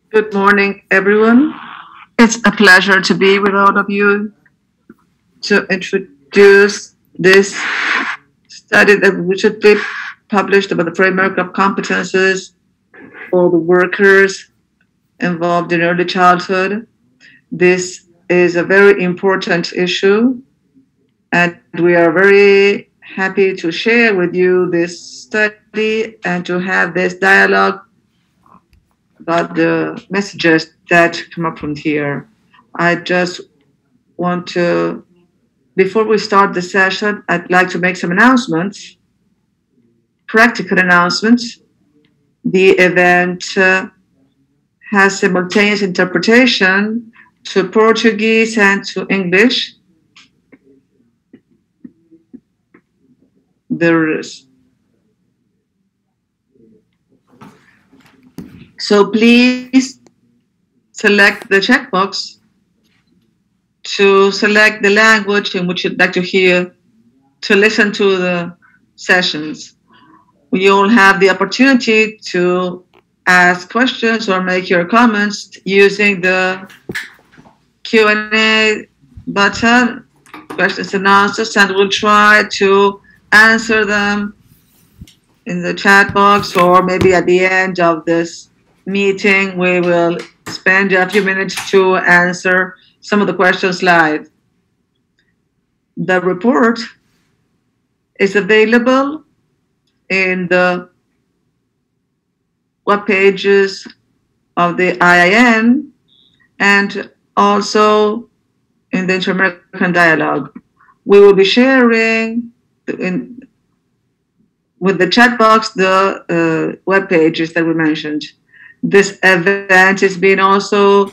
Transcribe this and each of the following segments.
Good morning, everyone. It's a pleasure to be with all of you to introduce this study that recently published about the framework of competences for the workers involved in early childhood. This is a very important issue, and we are very happy to share with you this study and to have this dialogue about the messages that come up from here. I just want to, before we start the session, I'd like to make some announcements, practical announcements. The event has simultaneous interpretation to Portuguese and to English. There is. So please select the checkbox to select the language in which you'd like to hear, to listen to the sessions. We all have the opportunity to ask questions or make your comments using the Q&A button, questions and answers, and we'll try to answer them in the chat box, or maybe at the end of this meeting, we will spend a few minutes to answer some of the questions live. The report is available in the web pages of the IIN and also in the Inter-American dialogue. We will be sharing with the chat box the web pages that we mentioned. This event is being also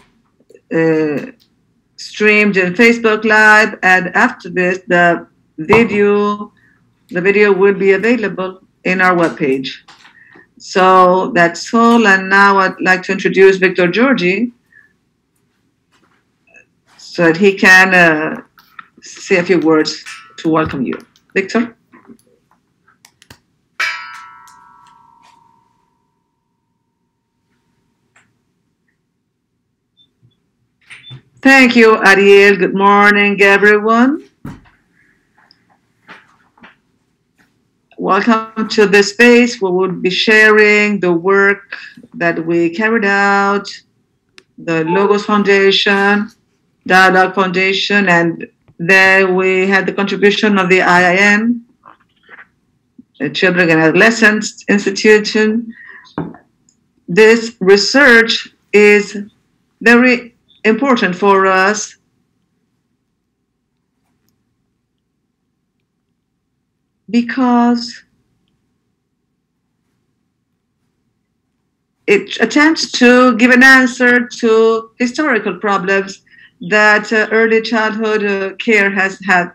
streamed in Facebook Live, and after this, the video will be available in our webpage. So that's all, and now I'd like to introduce Víctor Giorgi so that he can say a few words to welcome you. Víctor? Thank you, Ariel. Good morning, everyone. Welcome to this space where we'll be sharing the work that we carried out, the Logos Foundation, Dialogue Foundation, and then we had the contribution of the IIN, the Children and Adolescents Institution. This research is very important for us because it attempts to give an answer to historical problems that early childhood care has had.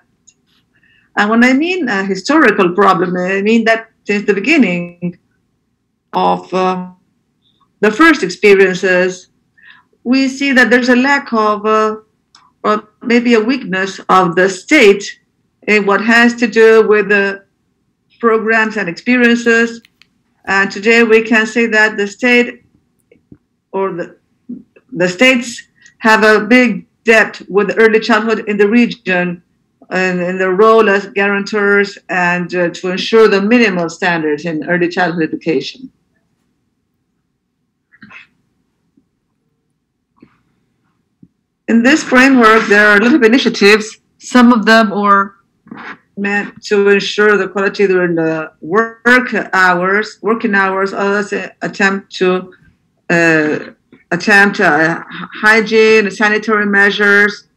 And when I mean a historical problem, I mean that since the beginning of the first experiences, we see that there's a lack of, or maybe a weakness of the state in what has to do with the programs and experiences. And today we can say that the state or the states have a big debt with early childhood in the region and in their role as guarantors and to ensure the minimal standards in early childhood education. In this framework, there are a lot of initiatives. Some of them are meant to ensure the quality during the working hours. Others attempt hygiene, sanitary measures,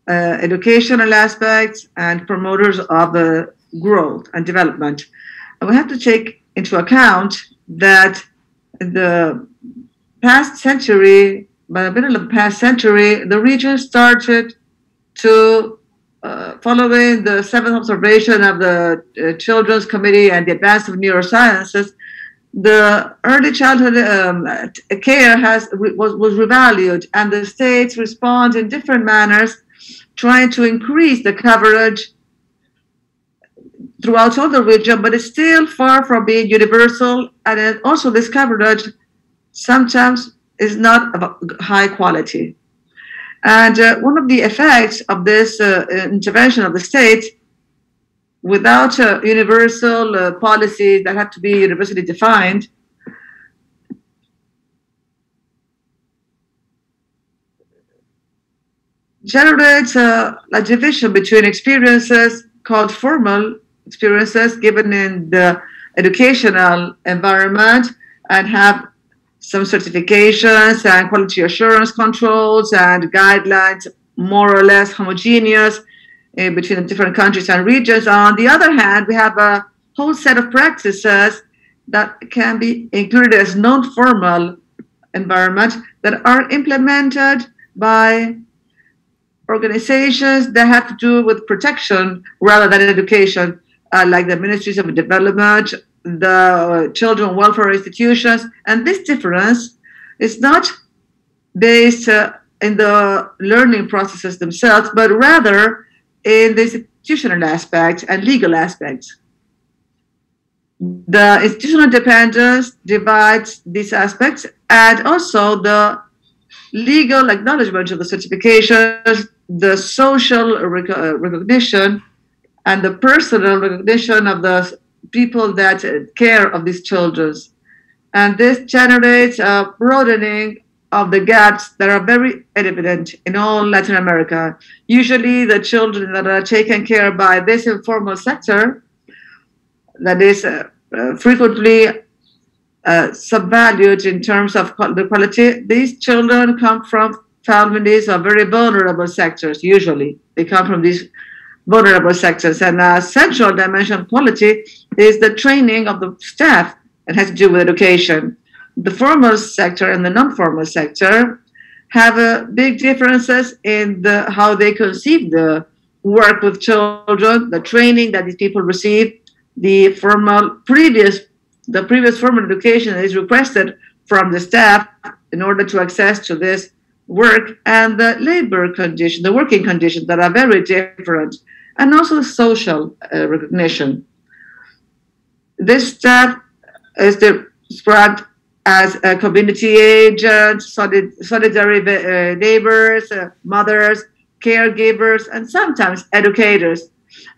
educational aspects, and promoters of growth and development. And we have to take into account that in the past century, by the middle of the past century, the region started to, following the seventh observation of the Children's Committee and the Advance of Neurosciences, the early childhood care was revalued, and the states respond in different manners, trying to increase the coverage throughout all the region, but it's still far from being universal, and it also discovered that sometimes is not of high quality. And one of the effects of this intervention of the state, without universal policies that have to be universally defined, generates a division between experiences called formal experiences given in the educational environment and have some certifications and quality assurance controls and guidelines more or less homogeneous between the different countries and regions. On the other hand, we have a whole set of practices that can be included as non-formal environments that are implemented by organizations that have to do with protection rather than education, like the ministries of development, the children welfare institutions. And this difference is not based in the learning processes themselves, but rather in the institutional aspects and legal aspects. The institutional dependence divides these aspects, and also the legal acknowledgement of the certifications, the social recognition, and the personal recognition of the people that care of these children. And this generates a broadening of the gaps that are very evident in all Latin America. Usually the children that are taken care of by this informal sector, that is frequently subvalued in terms of the quality, these children come from families of very vulnerable sectors. Usually they come from these vulnerable sectors, and a central dimension of quality is the training of the staff that has to do with education. The formal sector and the non-formal sector have big differences in how they conceive the work with children, the training that these people receive, the previous formal education that is requested from the staff in order to access to this work, and the labor conditions, the working conditions that are very different, and also the social recognition. This staff is described as community agents, solidary neighbors, mothers, caregivers, and sometimes educators.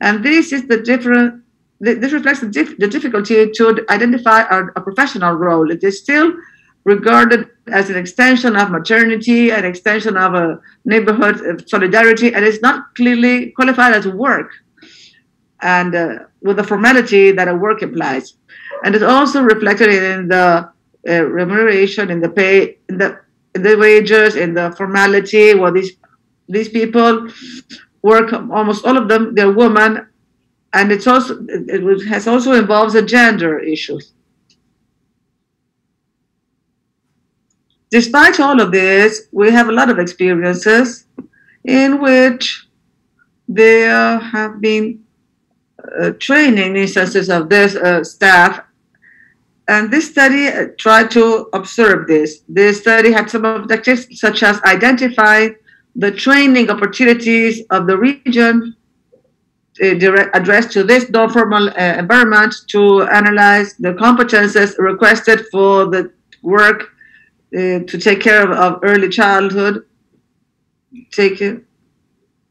And this is the different. This reflects the difficulty to identify a professional role. It is still regarded as an extension of maternity, an extension of a neighborhood solidarity, and it's not clearly qualified as work, and with the formality that a work implies. And it's also reflected in the remuneration, in the pay, in the wages, in the formality. Well, these people work, almost all of them, they're women, and it has also involves the gender issues. Despite all of this, we have a lot of experiences in which there have been training instances of this staff. And this study tried to observe this. This study had some objectives, such as identify the training opportunities of the region addressed to this non-formal environment, to analyze the competences requested for the work to take care of early childhood,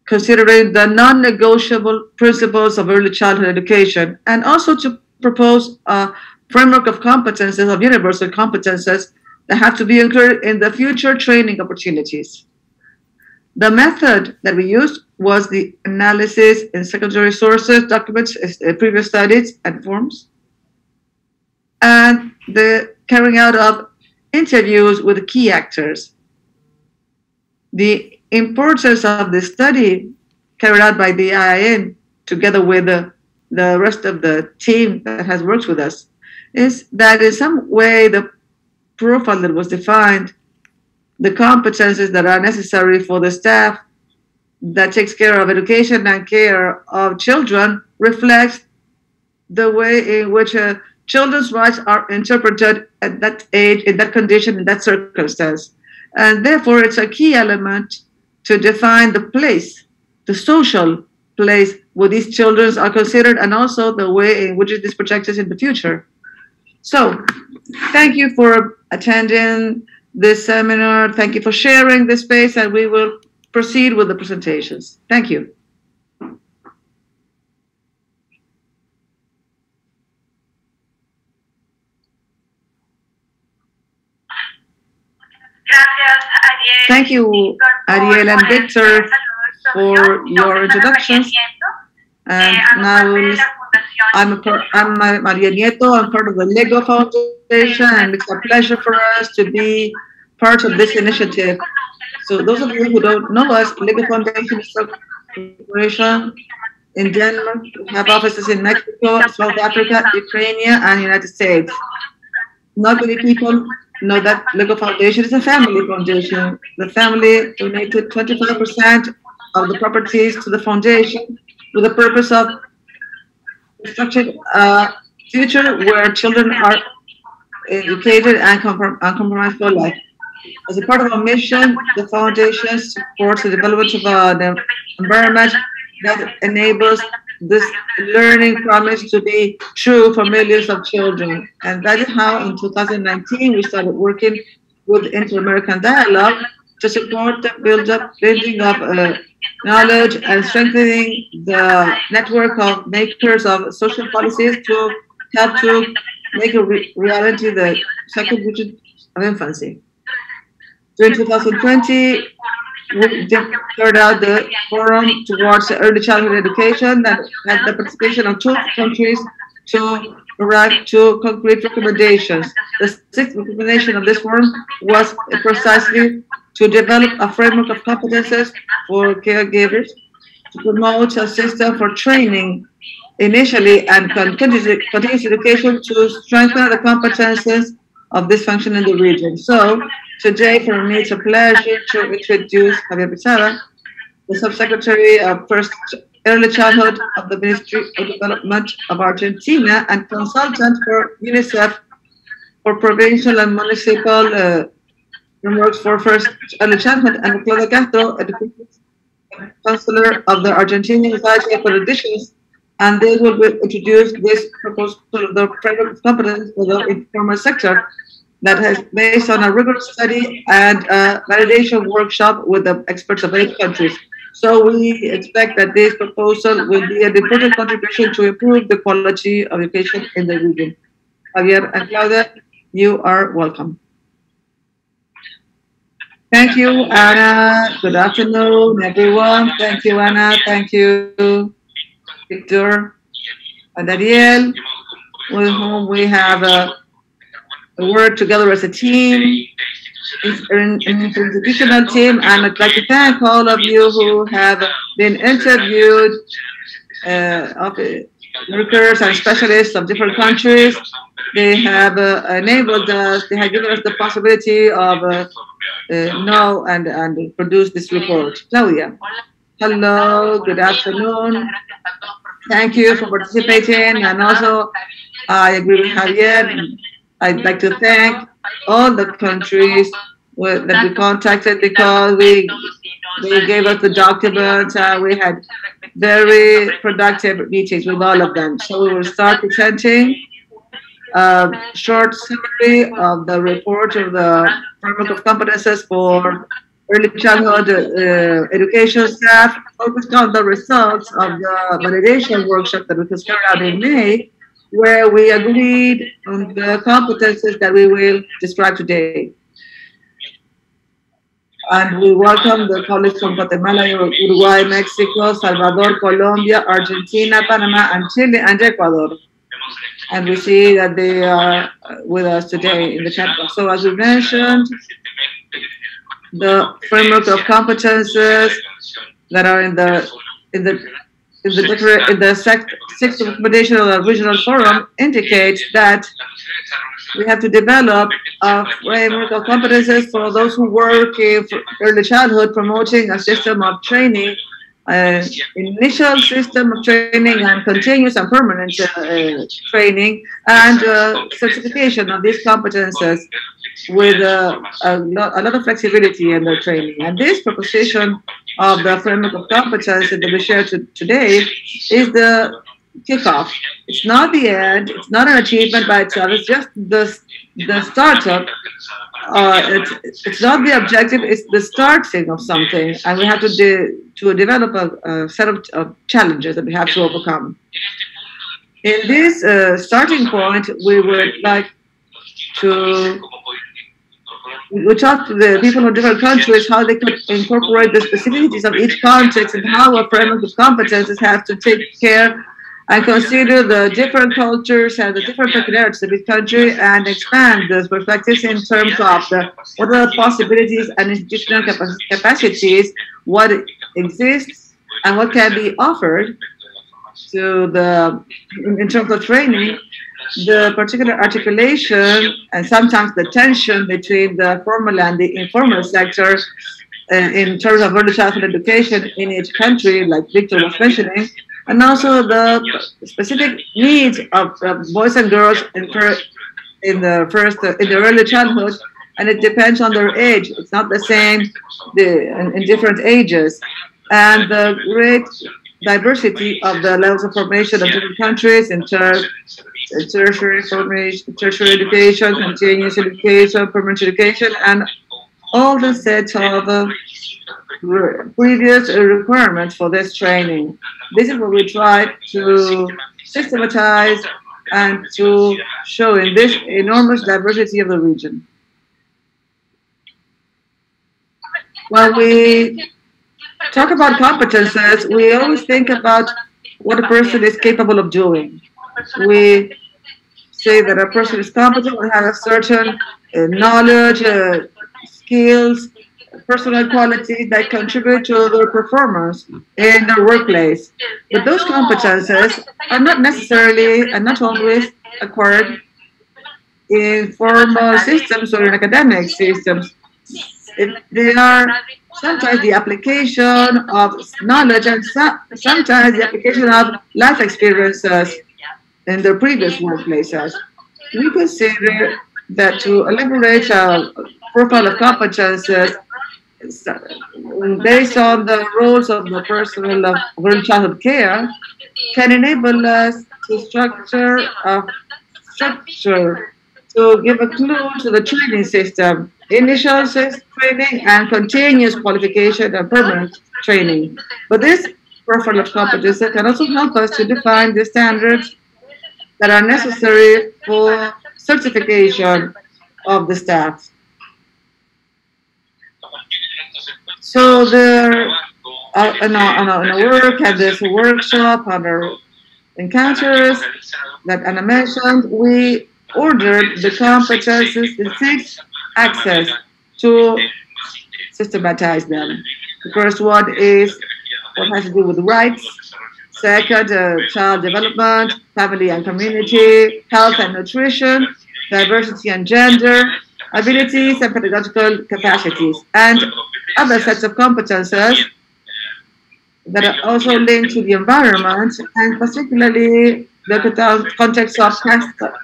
considering the non-negotiable principles of early childhood education, and also to propose a framework of competences, of universal competences that have to be included in the future training opportunities. The method that we used was the analysis in secondary sources, documents, previous studies, and forms, and the carrying out of interviews with key actors. The importance of the study carried out by the IIN, together with the rest of the team that has worked with us, is that in some way the profile that was defined, the competences that are necessary for the staff that takes care of education and care of children reflects the way in which children's rights are interpreted at that age, in that condition, in that circumstance. And therefore, it's a key element to define the place, the social place what these children are considered, and also the way in which this projects in the future. So, thank you for attending this seminar. Thank you for sharing this space, and we will proceed with the presentations. Thank you. Thank you, Ariel and Victor, for your introductions. And now I'm Maria Nieto. I'm part of the LEGO Foundation, and it's a pleasure for us to be part of this initiative. So those of you who don't know us, LEGO Foundation is a corporation in Denmark. We have offices in Mexico, South Africa, Ukraine, and the United States. Not many people know that LEGO Foundation is a family foundation. The family donated 25% of the properties to the foundation with the purpose of constructing a future where children are educated and compromised for life. As a part of our mission, the foundation supports the development of an environment that enables this learning promise to be true for millions of children. And that is how in 2019 we started working with Inter-American Dialogue to support the building of knowledge and strengthening the network of makers of social policies to help to make a reality the second vision of infancy. During 2020, we carried out the forum towards early childhood education that had the participation of 12 countries to arrive to concrete recommendations. The sixth recommendation of this forum was precisely to develop a framework of competences for caregivers, to promote a system for training initially and continuous education to strengthen the competences of this function in the region. So today, for me, it's a pleasure to introduce Javier Quesada, the Subsecretary of Early Childhood of the Ministry of Development of Argentina and consultant for UNICEF for provincial and municipal frameworks for early childhood, and Claudia Castro, education counselor of the Argentinian Society of Politicians, and they will introduce this proposal of the framework of competence for the informal sector that is based on a rigorous study and a validation workshop with the experts of 8 countries. So we expect that this proposal will be an important contribution to improve the quality of education in the region. Javier and Claudia, you are welcome. Thank you, Anna. Good afternoon, everyone. Thank you, Anna. Thank you, Víctor and Ariel, with whom we have worked together as a team, an institutional team, and I'd like to thank all of you who have been interviewed, workers and specialists of different countries. They have enabled us, they have given us the possibility of know and produce this report. Claudia. Hello, good afternoon. Thank you for participating, and also I agree with Javier. I'd like to thank all the countries that we contacted because they gave us the documents. We had very productive meetings with all of them. So we will start presenting a short summary of the report of the framework of competences for early childhood education staff, focused on the results of the validation workshop that we just carried out in May, where we agreed on the competences that we will describe today. And we welcome the colleagues from Guatemala, Uruguay, Mexico, Salvador, Colombia, Argentina, Panama, and Chile, and Ecuador. And we see that they are with us today in the chat box. So as we mentioned, the framework of competences that are in the sixth recommendation of the regional forum indicates that we have to develop a framework of competences for those who work in early childhood, promoting a system of training, initial system of training and continuous and permanent training, and certification of these competences with a lot of flexibility in their training. And this proposition of the framework of competence that we share today is the kickoff. It's not the end. It's not an achievement by itself. It's just the startup. It's not the objective. It's the starting of something, and we have to develop a set of challenges that we have to overcome. In this starting point, we would like to talk to the people of different countries how they could incorporate the specificities of each context and how a framework of competences has to take care and consider the different cultures and the different peculiarities of each country and expand those perspectives in terms of what are the possibilities and institutional capacities, what exists, and what can be offered to in terms of training, the particular articulation and sometimes the tension between the formal and the informal sector in terms of early childhood education in each country, like Victor was mentioning, and also the specific needs of boys and girls in the early childhood, and it depends on their age. It's not the same in different ages, and the great diversity of the levels of formation of different countries in tertiary formation, tertiary education, continuous education, permanent education, and all the sets of previous requirements for this training. This is what we try to systematize and to show in this enormous diversity of the region. When we talk about competences, we always think about what a person is capable of doing. We say that a person is competent and has a certain knowledge, skills, personal qualities that contribute to their performance in their workplace. But those competences are not necessarily and not always acquired in formal systems or in academic systems. They are sometimes the application of knowledge and sometimes the application of life experiences in their previous workplaces. We consider that to elaborate a profile of competences based on the roles of the personnel of early childhood care can enable us to structure a structure to give a clue to the training system, initial training and continuous qualification and permanent training. But this profile of competences can also help us to define the standards that are necessary for certification of the staff. So there, in our work, and there's a workshop, and our encounters that Anna mentioned, we ordered the competences in 6 axes to systematize them. The first one is what has to do with rights. Second, child development, family and community, health and nutrition, diversity and gender, abilities and pedagogical capacities, and other sets of competences that are also linked to the environment, and particularly the context of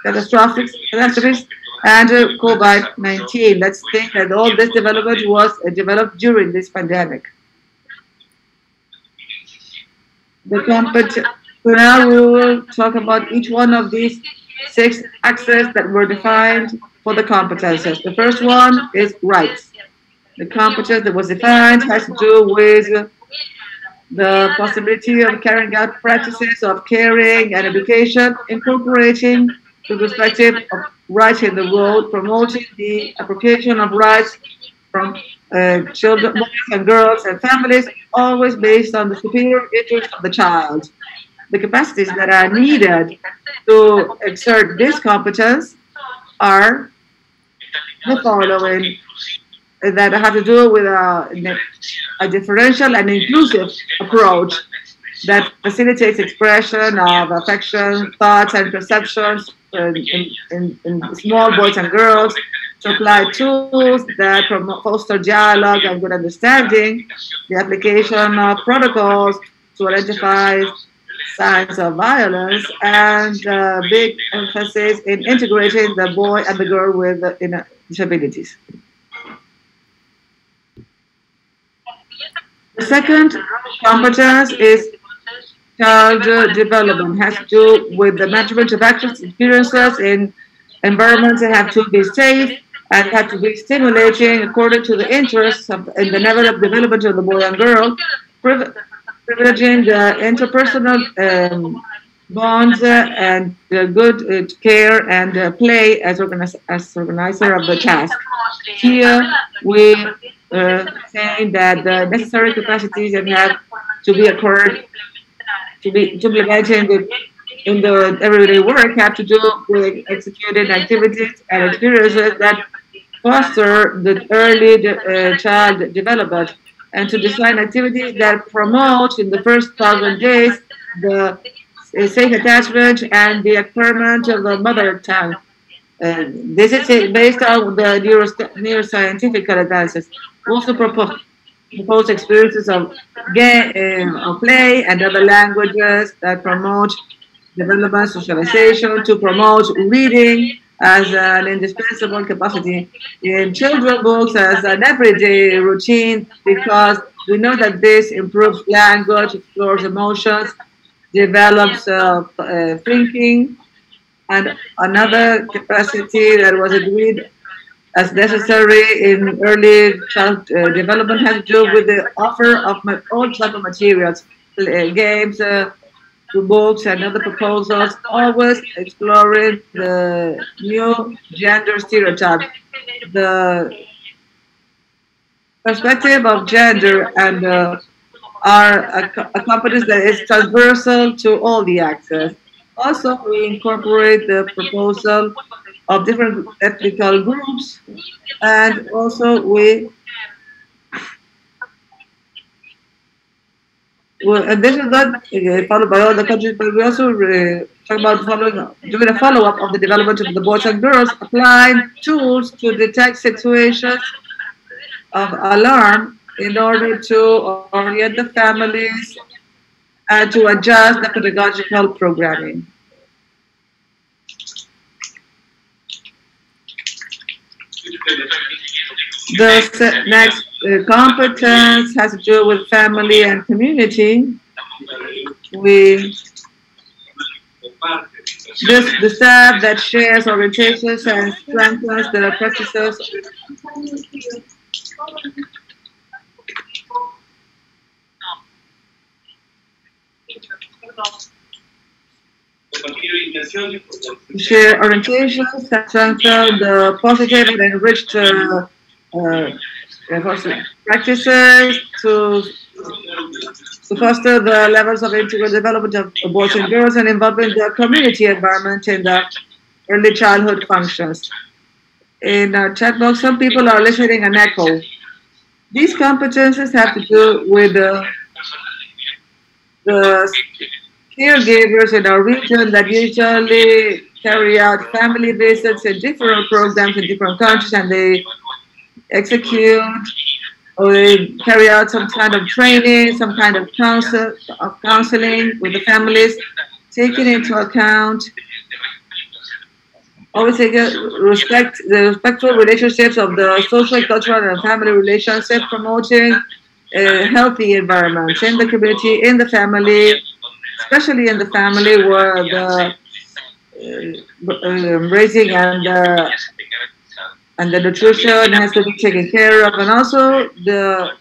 catastrophes and COVID-19. Let's think that all this development was developed during this pandemic. Now we will talk about each one of these 6 axes that were defined for the competences. The first one is rights. The competence that was defined has to do with the possibility of carrying out practices of caring and education, incorporating the perspective of rights in the world, promoting the appropriation of rights from children, boys and girls and families, always based on the superior interest of the child. The capacities that are needed to exert this competence are the following, that have to do with a differential and inclusive approach that facilitates expression of affection, thoughts, and perceptions in small boys and girls, to apply tools that foster dialogue and good understanding, the application of protocols to identify signs of violence, and big emphasis in integrating the boy and the girl with disabilities. The second competence is child development. Has to do with the management of actions, experiences in environments that have to be safe and have to be stimulating according to the interests of in the level of development of the boy and girl, privileging the interpersonal bonds and good care and play as organizer of the task. Here we saying that the necessary capacities that have to be acquired to be implemented in the everyday work have to do with executing activities and experiences that foster the early child development and to design activities that promote in the first 1,000 days the safe attachment and the acquirement of the mother tongue. This is based on the neuroscientific advances. Also propose experiences of play and other languages that promote development, socialization, to promote reading as an indispensable capacity in children books as an everyday routine because we know that this improves language, explores emotions, develops thinking, and another capacity that was agreed as necessary in early child development has to do with the offer of all type of materials, games, books, and other proposals, always exploring the new gender stereotypes. The perspective of gender and are a competence that is transversal to all the access. Also, we incorporate the proposal of different ethnical groups, and also and this is not followed by all the countries, but we also talk about doing a follow-up of the development of the boys and girls, applying tools to detect situations of alarm in order to orient the families and to adjust the pedagogical programming. The next competence has to do with family and community. The staff that shares orientations and strengthens the practices. Share orientations that strengthen the positive and enriched practices to foster the levels of integral development of boys and girls and involving the community environment in the early childhood functions. In our chat box, some people are listening an echo. These competences have to do with the caregivers in our region that usually carry out family visits in different programs in different countries, and they execute or they carry out some kind of training, some kind of counseling with the families, taking into account always the respectful relationships of the social, cultural, and family relationships, promoting healthy environments in the community, in the family, especially in the family where the raising and the nutrition has to be taken care of, and also the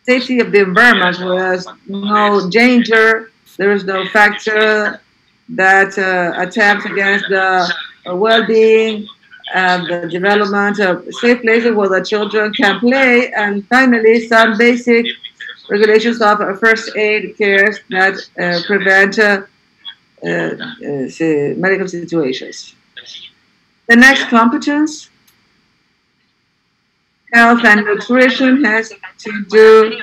safety of the environment, where there's no danger, there is no factor that attempts against the well-being and the development of safe places where the children can play, and finally some basic regulations of first aid cares that prevent medical situations. The next competence, health and nutrition, has to do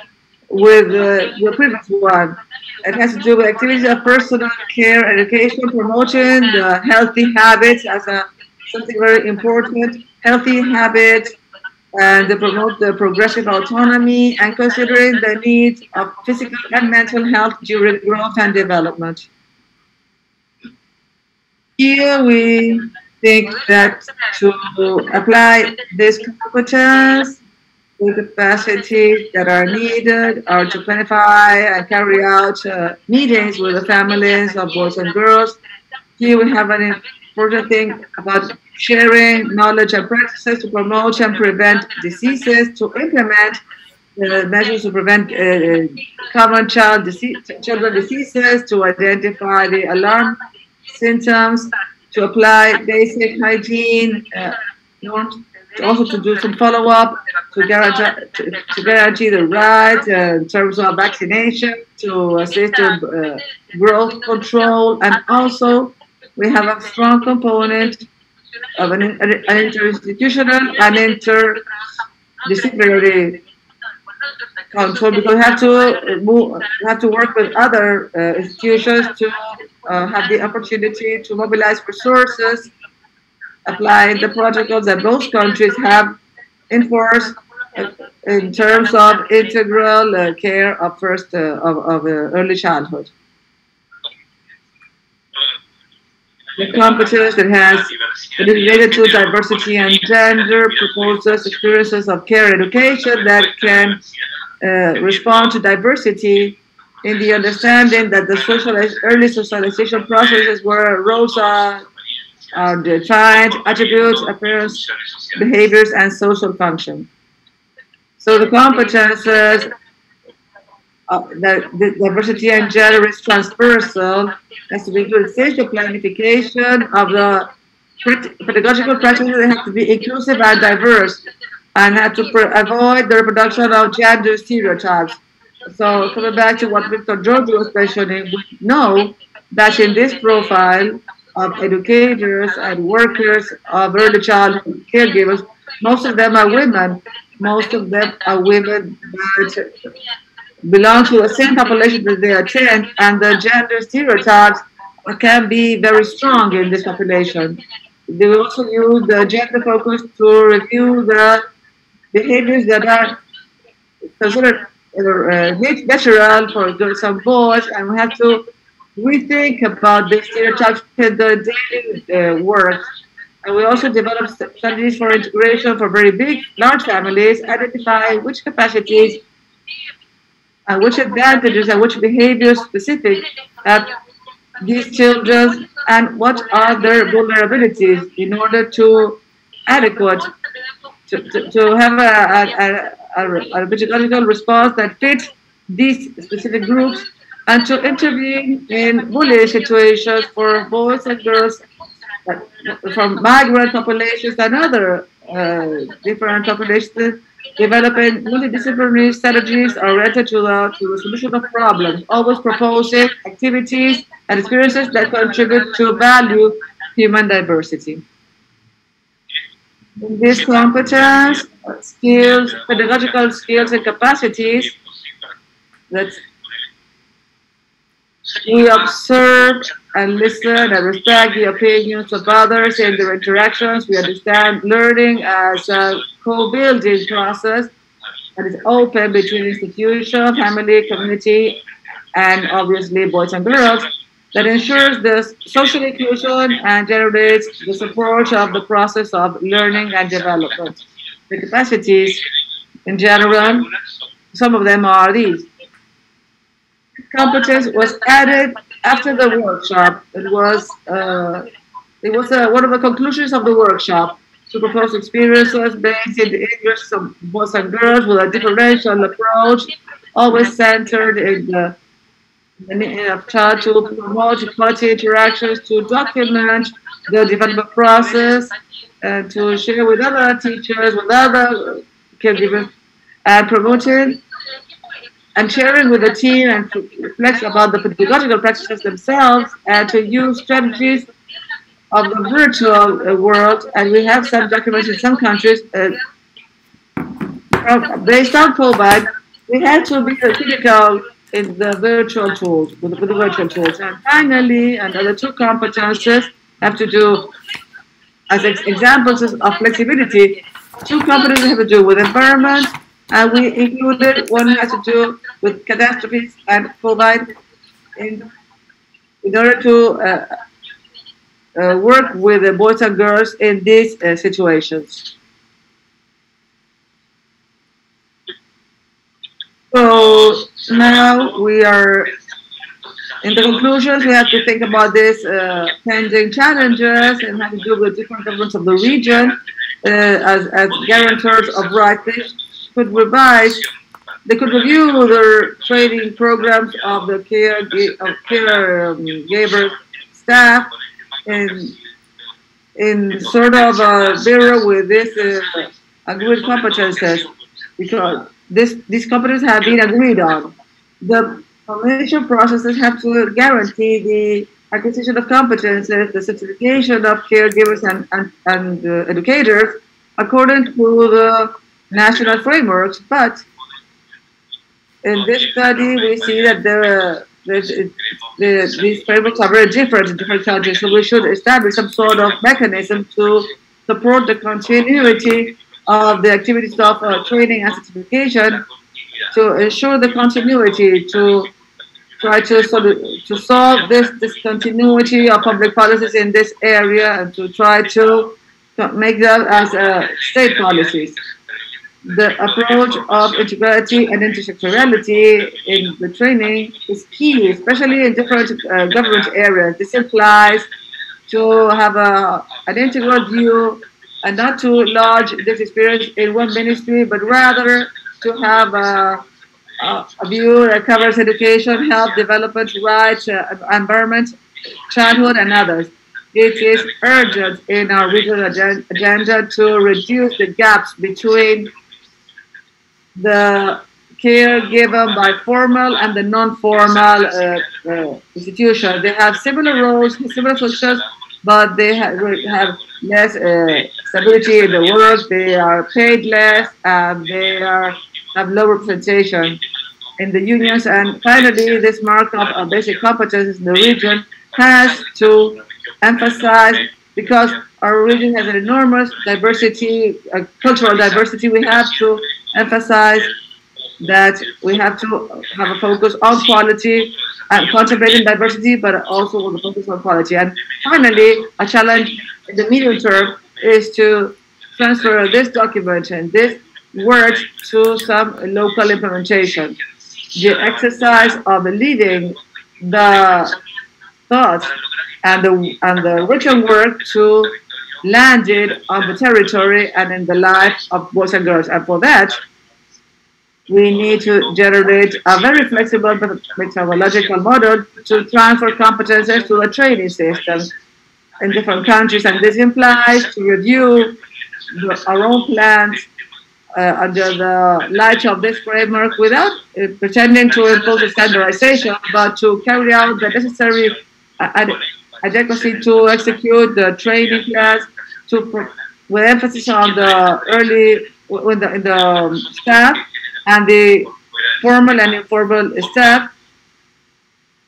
with the previous one. It has to do with activities of personal care, education, promoting the healthy habits as something very important, healthy habits, and they promote the progressive autonomy and considering the needs of physical and mental health during growth and development. Here we think that to apply this competence, the capacities that are needed are to planify and carry out meetings with the families of boys and girls. Here we have an important thing about sharing knowledge and practices to promote and prevent diseases, to implement measures to prevent common children diseases, to identify the alarm symptoms, to apply basic hygiene norms, also to do some follow-up, to guarantee the right in terms of vaccination, to assist in growth control, and also we have a strong component of an interinstitutional and interdisciplinary control, because we have to work with other institutions to have the opportunity to mobilize resources, apply the protocols that most countries have enforced in terms of integral care of early childhood. The competence that is related to diversity and gender proposes experiences of care and education that can respond to diversity in the understanding that the early socialization processes where roles are defined, attributes, appearance, behaviors, and social function. So the competences, the diversity and gender is transversal, has to be included. Since the planification of the pedagogical practices, they have to be inclusive and diverse, and have to avoid the reproduction of gender stereotypes. So coming back to what Victor Giorgi was mentioning, we know that in this profile of educators and workers of early childhood caregivers, most of them are women. Most of them are women that belong to the same population that they attend, and the gender stereotypes can be very strong in this population. They will also use the gender focus to review the behaviors that are considered natural for girls and boys, and we have to rethink about the stereotypes in the daily work. And we also develop strategies for integration for very large families, identify which capacities and which advantages and which behaviors specific have these children and what are their vulnerabilities in order to have a pedagogical response that fits these specific groups, and to intervene in bullying situations for boys and girls from migrant populations and other different populations, developing multidisciplinary strategies oriented to the solution of problems, always proposing activities and experiences that contribute to value human diversity. In this competence, skills, pedagogical skills and capacities that we observe and listen and respect the opinions of others in their interactions. We understand learning as a co-building process that is open between institution, family, community, and obviously boys and girls, that ensures the social inclusion and generates the support of the process of learning and development. The capacities in general, some of them are these. Competence was added after the workshop. It was one of the conclusions of the workshop to propose experiences based in the interests of boys and girls with a differential approach, always centered in the need of child, to promote quality interactions, to document the development process, and to share with other teachers, with other caregivers, and promoting and sharing with the team and to reflect about the pedagogical practices themselves, and to use strategies of the virtual world. And we have some documents in some countries based on COVID. We had to be critical in the virtual tools, with the virtual tools. And finally, another two competences have to do, as examples of flexibility, two competences have to do with environment, and we included one has to do with catastrophes and COVID in order to work with the boys and girls in these situations. So now we are in the conclusions. We have to think about this pending challenges and how to deal with different governments of the region as guarantors of rights. They could revise. They could review their training programs of the caregiver staff in sort of a bureau with this agreed competences, because these competences have been agreed on. The formation processes have to guarantee the acquisition of competences, the certification of caregivers and educators according to the national frameworks. But in this study, we see that these frameworks are very different in different countries. So we should establish some sort of mechanism to support the continuity of the activities of training and certification, to ensure the continuity, to try to solve this discontinuity of public policies in this area, and to try to make them as state policies. The approach of integrity and intersectorality in the training is key, especially in different government areas. This implies to have an integral view and not to lodge this experience in one ministry, but rather to have a view that covers education, health, development, rights, environment, childhood, and others. It is urgent in our regional agenda to reduce the gaps between the care given by formal and the non-formal institutions. They have similar roles, similar functions, but they have less stability in the work. They are paid less, and they have low representation in the unions. And finally, this markup of basic competences in the region has to emphasize, because our region has an enormous diversity, cultural diversity, we have to emphasize that we have to have a focus on quality and contemplating diversity, but also with a focus on quality. And finally, a challenge in the medium term is to transfer this document and this work to some local implementation. The exercise of leading the thoughts and the written work to land it on the territory and in the life of boys and girls. And for that, we need to generate a very flexible methodological model to transfer competences to the training systems in different countries. And this implies to review our own plans under the light of this framework without pretending to impose a standardization, but to carry out the necessary adequacy to execute the training plans, with emphasis on the early in the staff and the formal and informal staff,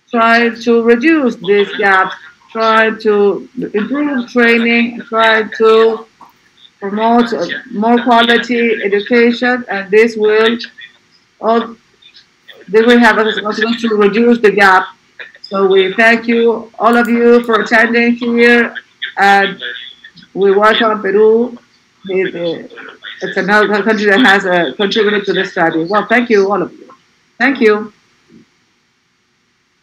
try to reduce these gaps, try to improve training, try to promote more quality education, and this will have a responsibility to reduce the gap. So we thank you, all of you, for attending here, and we welcome Peru. It's another country that has contributed to this study. Well, thank you, all of you. Thank you.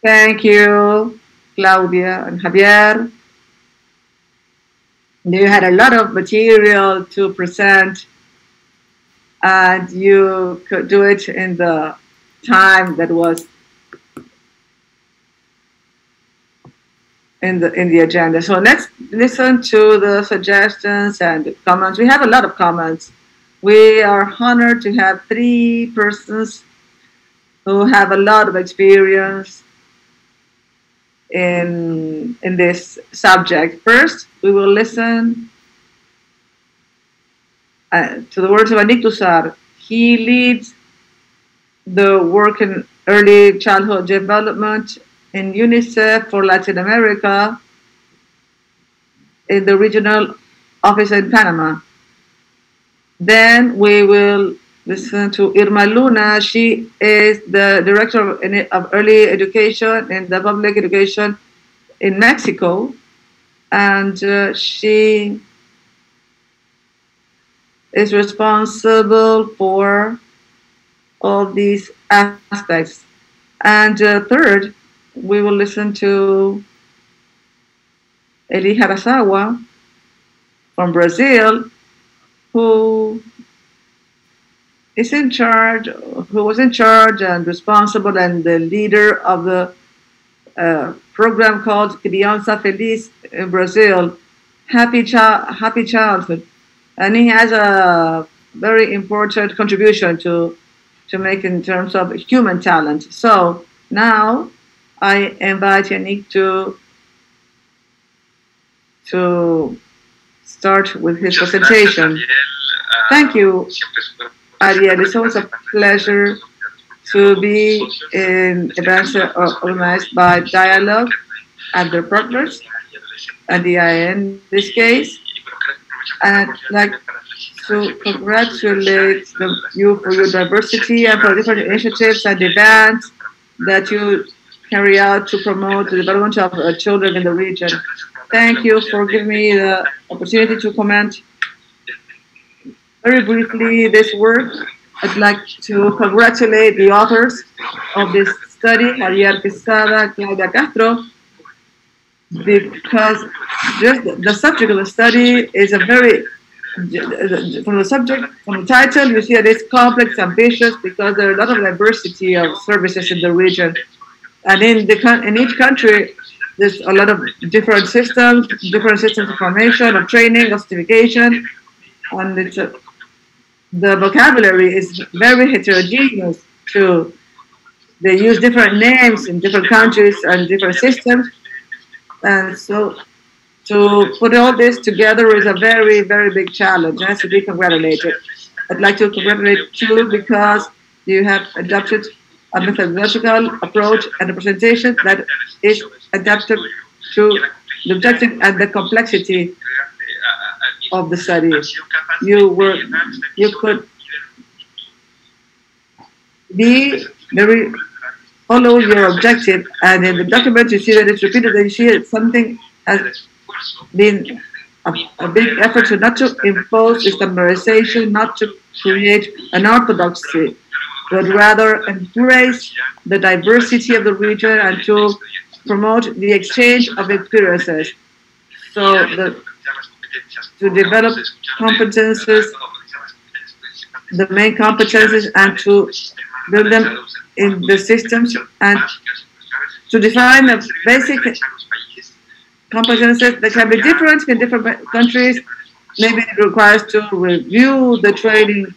Thank you, Claudia and Javier. You had a lot of material to present, and you could do it in the time that was in the agenda. So let's listen to the suggestions and comments. We have a lot of comments. We are honored to have 3 persons who have a lot of experience in this subject. First, we will listen to the words of Niño. He leads the work in early childhood development in UNICEF for Latin America in the regional office in Panama. Then we will listen to Irma Luna. She is the director of early education in the public education in Mexico, and she is responsible for all these aspects. And third, we will listen to Eli Harasawa from Brazil, who is in charge, who was in charge and responsible and the leader of the program called Criança Feliz in Brazil, Happy Childhood. And he has a very important contribution to make in terms of human talent. So now I invite Yannick to start with his presentation. Thank you, Ariel. It's always a pleasure to be in events organized by Dialogue and their partners, and the IIN in this case. And I'd like to congratulate you for your diversity and for different initiatives and events that you carry out to promote the development of children in the region. Thank you for giving me the opportunity to comment very briefly this work. I'd like to congratulate the authors of this study, Javier, Quesada, Claudia, Castro, because just the subject of the study is a very, from the title, you see that it's complex, ambitious, because there are a lot of diversity of services in the region. And in each country, there's a lot of different systems of formation, of training, of certification, and the vocabulary is very heterogeneous too. They use different names in different countries and different systems. And so to put all this together is a very, very big challenge. It has to be congratulated. I'd like to congratulate you because you have adopted a methodological approach and a presentation that is adapted to the objective and the complexity of the study. You could be very follow your objective, and in the document you see that it's repeated, that you see that something has been a big effort to not to impose standardization, not to create an orthodoxy, but rather embrace the diversity of the region and to promote the exchange of experiences. So to develop competences, the main competences, and to build them in the systems, and to define the basic competences that can be different in different countries. Maybe it requires to review the training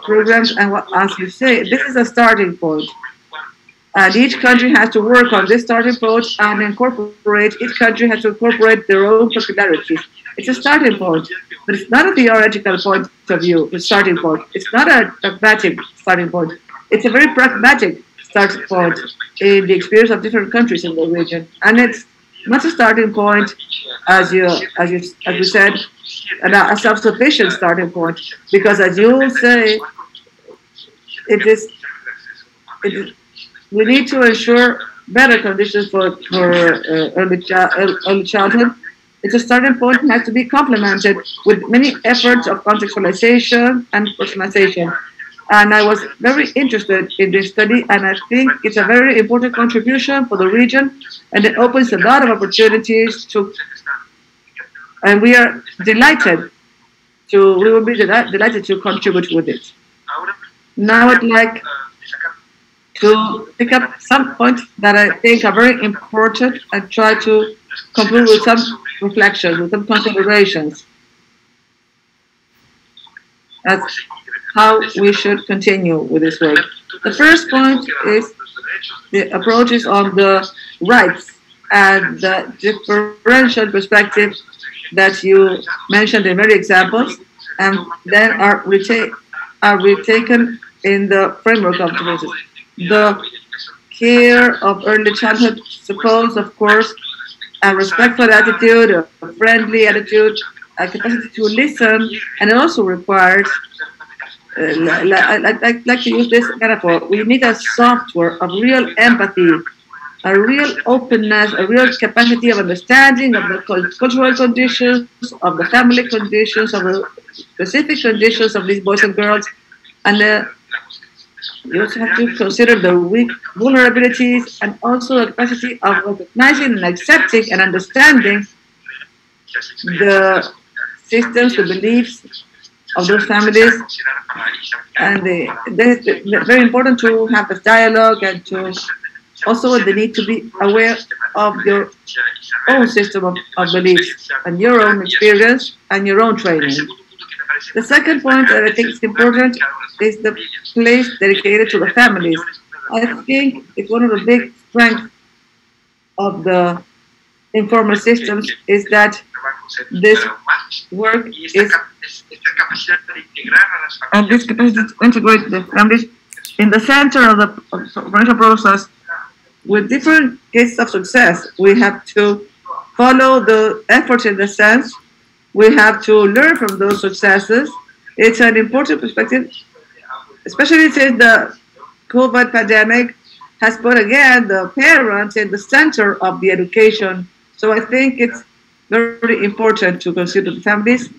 programs, and as you say, this is a starting point. And each country has to work on this starting point and each country has to incorporate their own particularities. It's a starting point, but it's not a theoretical point of view, the starting point. It's not a dogmatic starting point. It's a very pragmatic starting point in the experience of different countries in the region. And it's not a starting point, as you said, a self-sufficient starting point, because as you say, we need to ensure better conditions for early childhood. It's a starting point and has to be complemented with many efforts of contextualization and personalization. And I was very interested in this study, and I think it's a very important contribution for the region, and it opens a lot of opportunities and we are delighted we will be delighted to contribute with it. Now I'd like to pick up some points that I think are very important and try to conclude with some reflections, with some considerations. That's how we should continue with this work. The first point is the approaches on the rights and the differential perspective that you mentioned in many examples, and then are retaken in the framework of diversity. The care of early childhood suppose, of course, a respectful attitude, a friendly attitude, a capacity to listen, and it also requires, I'd like to use this metaphor, we need a software of real empathy, a real openness, a real capacity of understanding of the cultural conditions, of the family conditions, of the specific conditions of these boys and girls, and You also have to consider the weak vulnerabilities and also the capacity of recognizing and accepting and understanding the systems, the beliefs of those families. And it's very important to have this dialogue and to also they need to be aware of your own system of beliefs and your own experience and your own training. The second point that I think is important is the place dedicated to the families. I think it's one of the big strengths of the informal systems is that this work is, and this capacity to integrate the families in the center of the financial process with different cases of success. We have to follow the efforts in the sense. We have to learn from those successes. It's an important perspective, especially since the COVID pandemic has put again the parents in the center of the education. So I think it's very important to consider the families,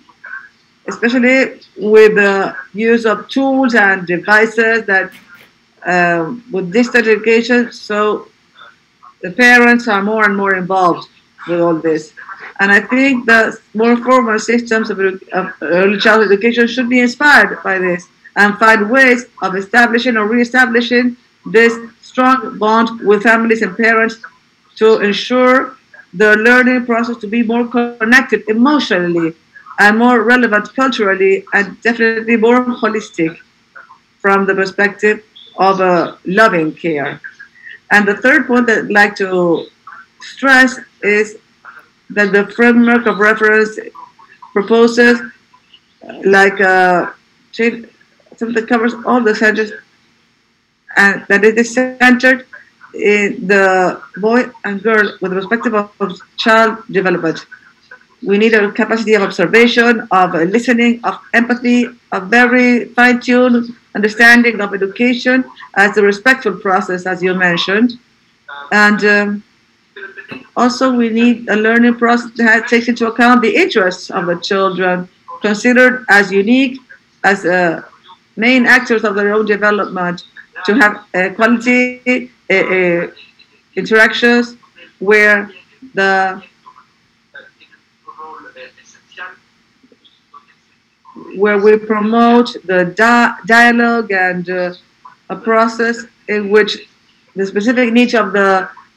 especially with the use of tools and devices that with distant education. So the parents are more and more involved with all this. And I think the more formal systems of early childhood education should be inspired by this and find ways of establishing or re-establishing this strong bond with families and parents to ensure the learning process to be more connected emotionally and more relevant culturally and definitely more holistic from the perspective of a loving care. And the third point that I'd like to stress is that the framework of reference proposes like something that covers all the centers and that it is centered in the boy and girl with the perspective of child development. We need a capacity of observation, of listening, of empathy, a very fine-tuned understanding of education as a respectful process, as you mentioned. And also we need a learning process that takes into account the interests of the children, considered as unique, as main actors of their own development, to have quality interactions where we promote the dialogue and a process in which the specific needs of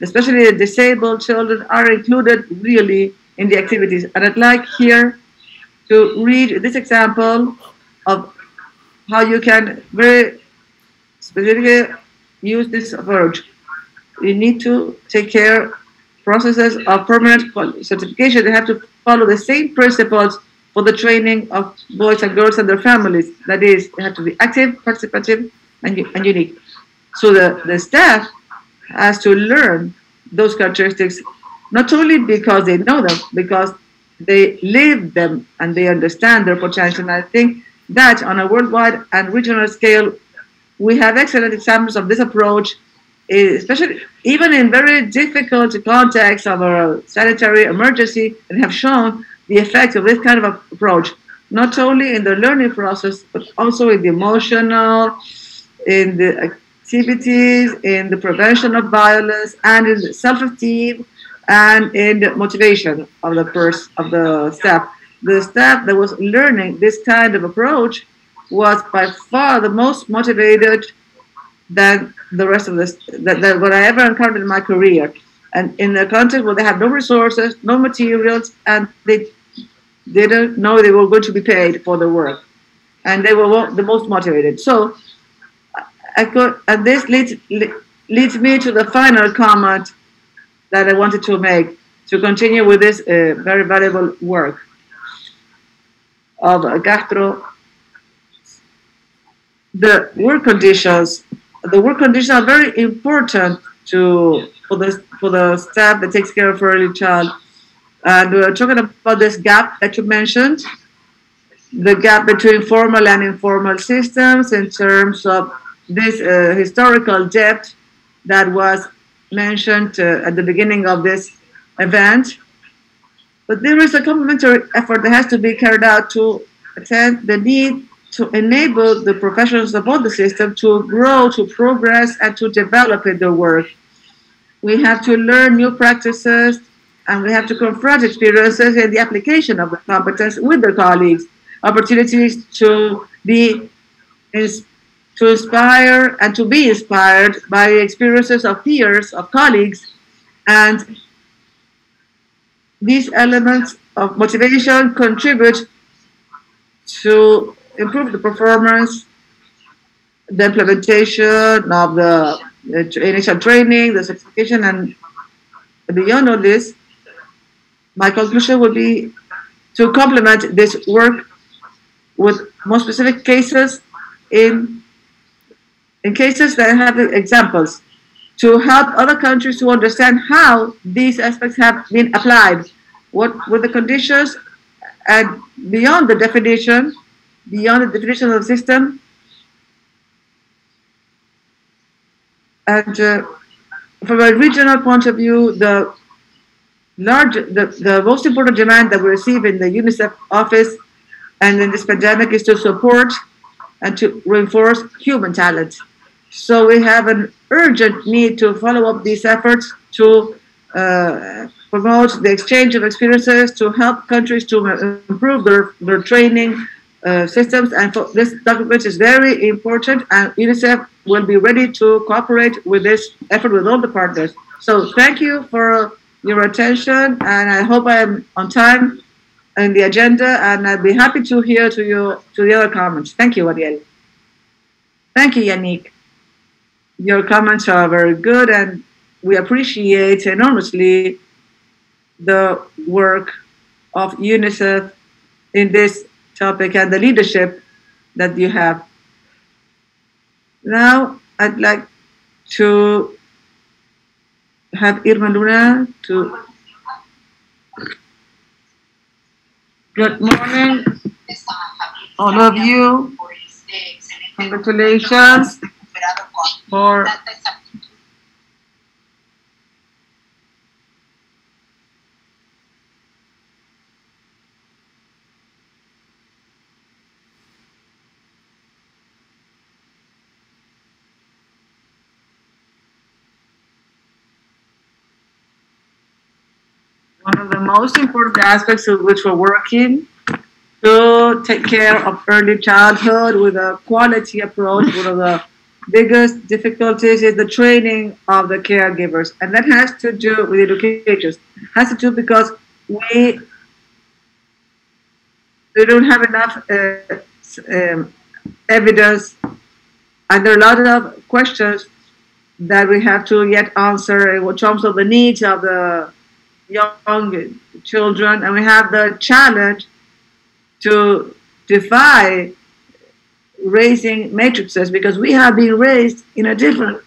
especially the disabled children are included really in the activities. And I'd like here to read this example of how you can very specifically use this approach. You need to take care processes of permanent certification. They have to follow the same principles for the training of boys and girls and their families. That is, they have to be active, participative, and unique. So the staff has to learn those characteristics, not only because they know them, because they live them and they understand their potential. And I think that on a worldwide and regional scale, we have excellent examples of this approach, especially even in very difficult contexts of a sanitary emergency, and have shown the effect of this kind of approach, not only in the learning process, but also in the emotional, in the activities, in the prevention of violence, and in the self-esteem, and in the motivation of the staff. The staff that was learning this kind of approach was by far the most motivated than the rest of that what I ever encountered in my career. And in a context where they had no resources, no materials, and they didn't know they were going to be paid for their work. And they were the most motivated. So and this leads me to the final comment that I wanted to make to continue with this very valuable work of Castro. The work conditions are very important for the staff that takes care of early child. And we're talking about this gap that you mentioned, the gap between formal and informal systems in terms of this historical depth that was mentioned at the beginning of this event. But there is a complementary effort that has to be carried out to attend the need to enable the professionals of all the system to grow, to progress, and to develop in their work. We have to learn new practices, and we have to confront experiences in the application of the competence with their colleagues. Opportunities to be to inspire and to be inspired by experiences of peers, of colleagues, and these elements of motivation contribute to improve the performance, the implementation of the initial training, the certification, and beyond all this, my conclusion would be to complement this work with more specific cases in cases that have examples to help other countries to understand how these aspects have been applied, what were the conditions, and beyond the definition of the system. And from a regional point of view, the most important demand that we receive in the UNICEF office and in this pandemic is to support and to reinforce human talent. So we have an urgent need to follow up these efforts to promote the exchange of experiences, to help countries to improve their training systems. And for this document is very important, and UNICEF will be ready to cooperate with this effort with all the partners. So thank you for your attention, and I hope I am on time in the agenda, and I'd be happy to hear to the other comments. Thank you, Ariel. Thank you, Yannick. Your comments are very good, and we appreciate enormously the work of UNICEF in this topic and the leadership that you have. Now, I'd like to have Irma Luna to... Good morning, all of you. Congratulations for one of the most important aspects of which we're working to take care of early childhood with a quality approach. One of the biggest difficulties is the training of the caregivers, and that has to do with education. It has to do because we don't have enough evidence, and there are a lot of questions that we have to yet answer in terms of the needs of the young children, and we have the challenge to defy raising matrices because we have been raised in a different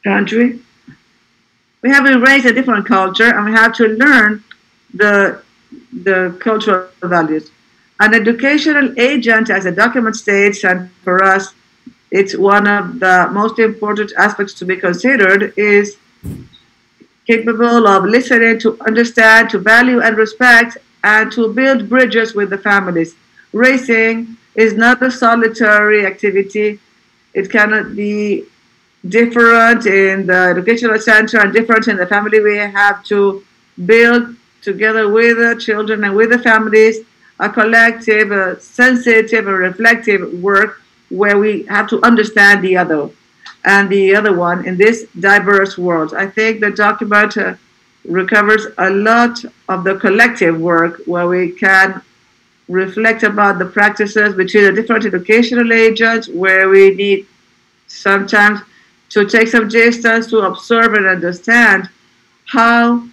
country. We have been raised in a different culture, and we have to learn the cultural values. An educational agent, as the document states, and for us, it's one of the most important aspects to be considered, is capable of listening, to understand, to value and respect, and to build bridges with the families. Raising is not a solitary activity. It cannot be different in the educational center and different in the family. We have to build together with the children and with the families a collective, a sensitive, a reflective work where we have to understand the other and the other one in this diverse world. I think the document recovers a lot of the collective work where we can reflect about the practices between the different educational agents, where we need sometimes to take some distance to observe and understand how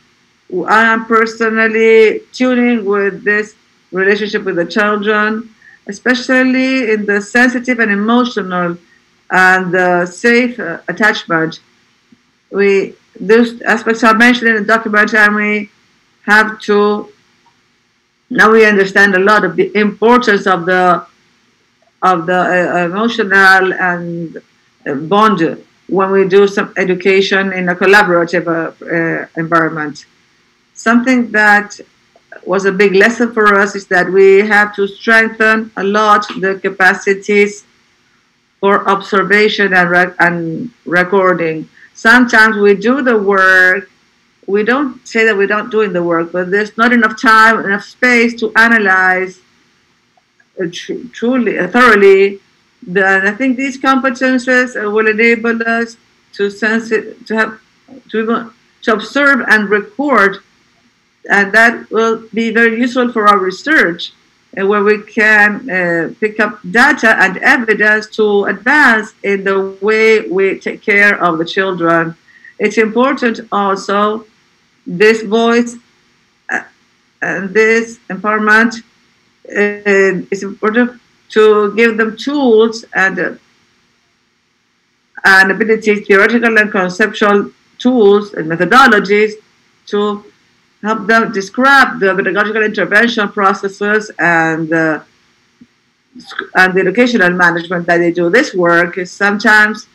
I am personally tuning with this relationship with the children, especially in the sensitive and emotional and the safe attachment. Those aspects are mentioned in the document, and we have to, now we understand a lot of the importance of the emotional and bond when we do some education in a collaborative environment. Something that was a big lesson for us is that we have to strengthen a lot the capacities for observation and recording. Sometimes we do the work. We don't say that we don't doing the work, but there's not enough time, enough space to analyze truly, thoroughly. I think these competences will enable us to to observe and record, and that will be very useful for our research, where we can pick up data and evidence to advance in the way we take care of the children. It's important also, this voice and this empowerment, it's important to give them tools and abilities, theoretical and conceptual tools and methodologies to help them describe the pedagogical intervention processes and the educational management that they do. This work is sometimes,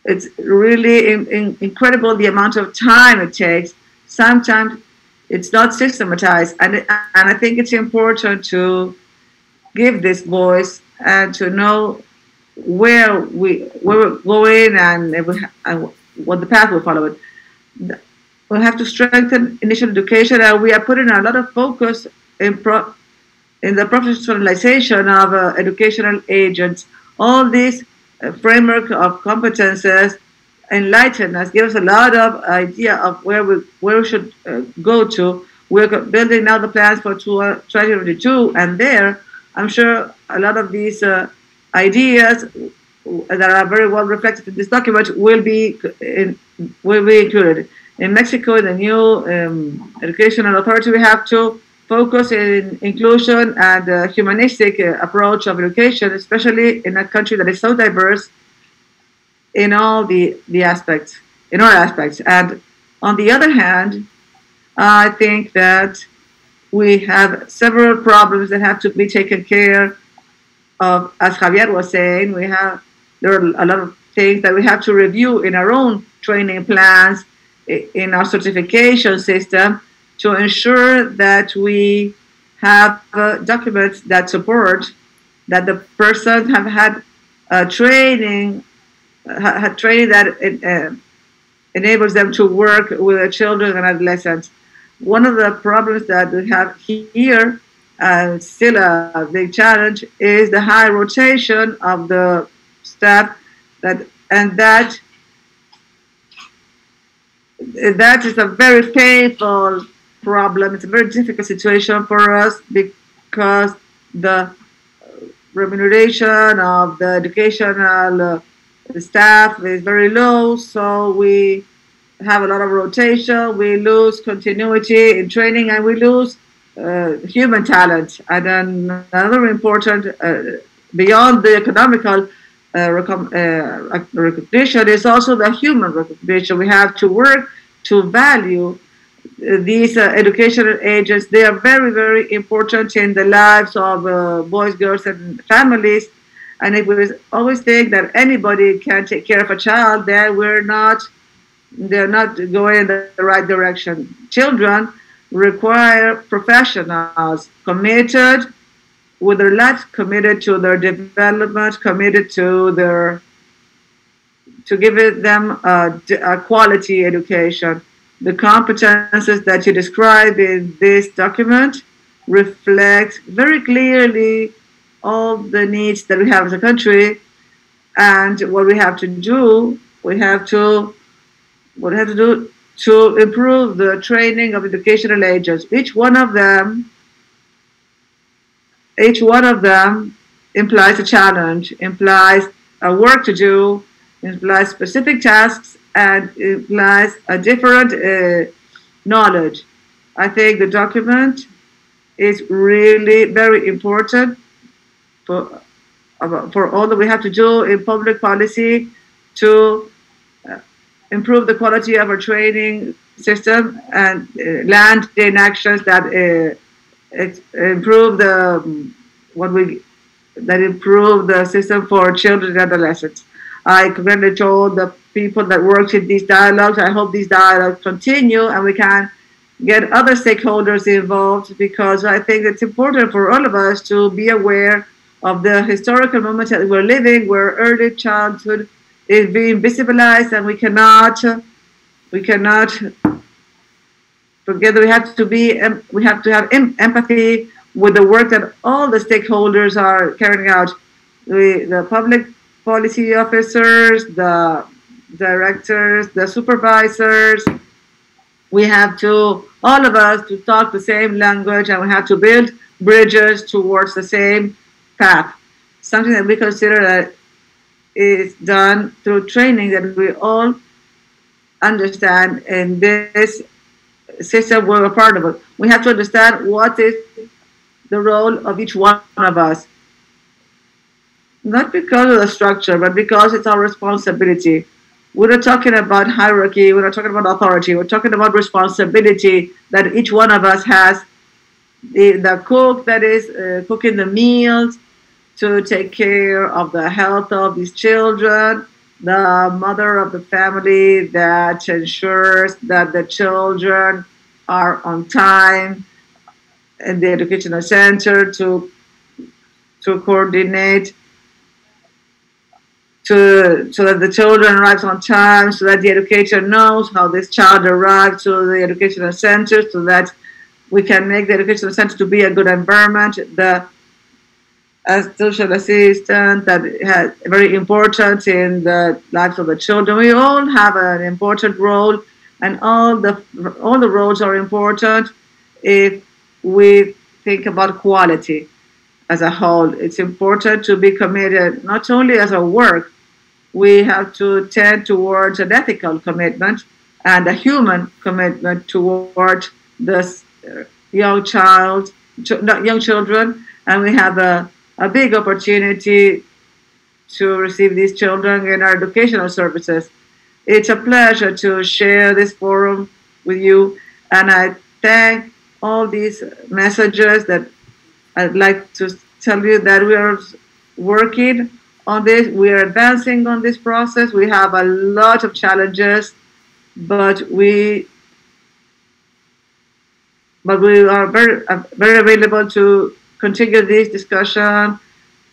it's really incredible the amount of time it takes. Sometimes it's not systematized, and I think it's important to give this voice and to know where we're going and what the path we'll follow. We have to strengthen initial education, and we are putting a lot of focus in the professionalization of educational agents. All this framework of competences enlighten us, give us a lot of idea of where we should go to. We're building now the plans for 2022, and there, I'm sure a lot of these ideas that are very well reflected in this document will be included. In Mexico, in the new educational authority, we have to focus in inclusion and humanistic approach of education, especially in a country that is so diverse in all the aspects, in all aspects. And on the other hand, I think that we have several problems that have to be taken care of. As Javier was saying, there are a lot of things that we have to review in our own training plans, in our certification system, to ensure that we have documents that support that the person have had training that enables them to work with children and adolescents. One of the problems that we have here, still a big challenge, is the high rotation of the staff, that is a very painful problem. It's a very difficult situation for us because the remuneration of the educational staff is very low, so we have a lot of rotation, we lose continuity in training, and we lose human talent. And then another important, beyond the economical recognition, is also the human recognition. We have to work to value these educational agents. They are very, very important in the lives of boys, girls, and families. And if we always think that anybody can take care of a child, then they're not going in the right direction. Children require professionals committed with their lives, committed to their development, committed to giving them a quality education. The competences that you describe in this document reflect very clearly all the needs that we have as a country, and what we have to do. What we have to do to improve the training of educational agents. Each one of them implies a challenge, implies a work to do, implies specific tasks, and implies a different knowledge. I think the document is really very important for all that we have to do in public policy to improve the quality of our training system and land in actions that improve the system for children and adolescents. I congratulate all the people that worked in these dialogues. I hope these dialogues continue and we can get other stakeholders involved, because I think it's important for all of us to be aware of the historical moment that we're living, where early childhood is being visibilized, and we cannot forget that we have to have empathy with the work that all the stakeholders are carrying out. The public policy officers, the directors, the supervisors. We have to, all of us, to talk the same language, and we have to build bridges towards the same path. Something that we consider that is done through training that we all understand in this system we're a part of it. We have to understand what is the role of each one of us. Not because of the structure, but because it's our responsibility. We're not talking about hierarchy, we're not talking about authority, we're talking about responsibility that each one of us has. The cook that is cooking the meals to take care of the health of these children, the mother of the family that ensures that the children are on time in the educational center to coordinate so that the children arrives on time, so that the educator knows how this child arrived to the educational center, so that we can make the educational center to be a good environment. The social assistant that has very important in the lives of the children. We all have an important role, and all the roles are important if we think about quality as a whole. It's important to be committed not only as a work. We have to tend towards an ethical commitment and a human commitment toward this young children, and we have a big opportunity to receive these children in our educational services. It's a pleasure to share this forum with you, and I thank all these messages that I'd like to tell you that we are working on this. We are advancing on this process. We have a lot of challenges, but we are very available to continue this discussion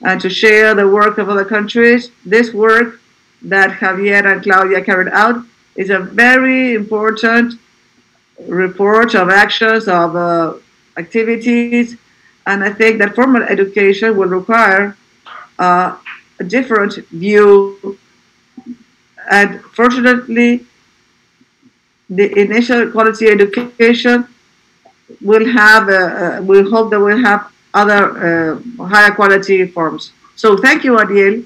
and to share the work of other countries. This work that Javier and Claudia carried out is a very important report of actions, of activities, and I think that formal education will require a different view. And fortunately, the initial quality education will have, we hope that we'll have other higher quality forms. So thank you, Ariel.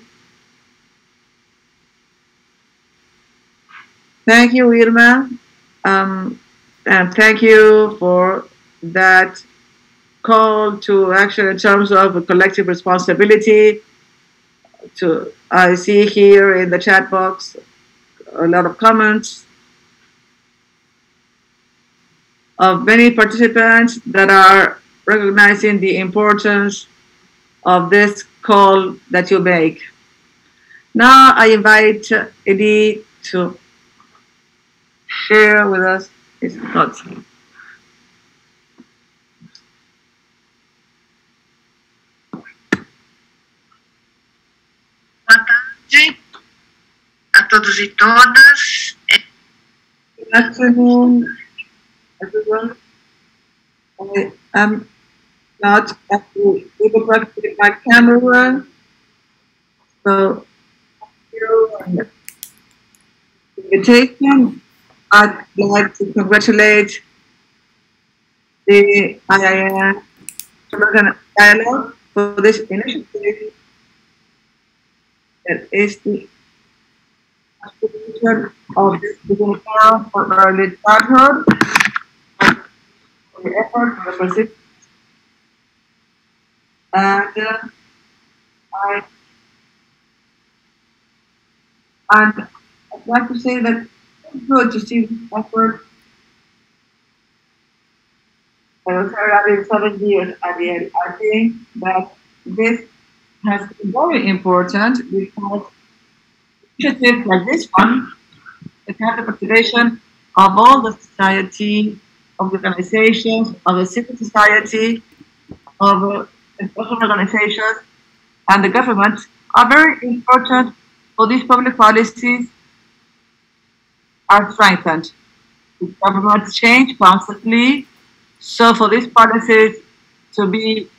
Thank you, Irma. And thank you for that call to action in terms of collective responsibility. I see here in the chat box a lot of comments of many participants that are recognizing the importance of this call that you make. Now I invite Eddie to share with us his thoughts. Boa tarde a todos e todas. Good afternoon, everyone. I'm not able to activate my camera, so thank you for the invitation. I'd like to congratulate the IIN Dialogue for this initiative that is the contribution of this beginning forum for early childhood, for the effort for the participants. And I'd like to say that it's good to see this effort that was carried out in 7 years at the end. I think that this has been very important because initiatives like this one, it has the participation of all the society of the organizations, of the civil society, of social organizations, and the government are very important for these public policies are strengthened. The governments change constantly, so for these policies to be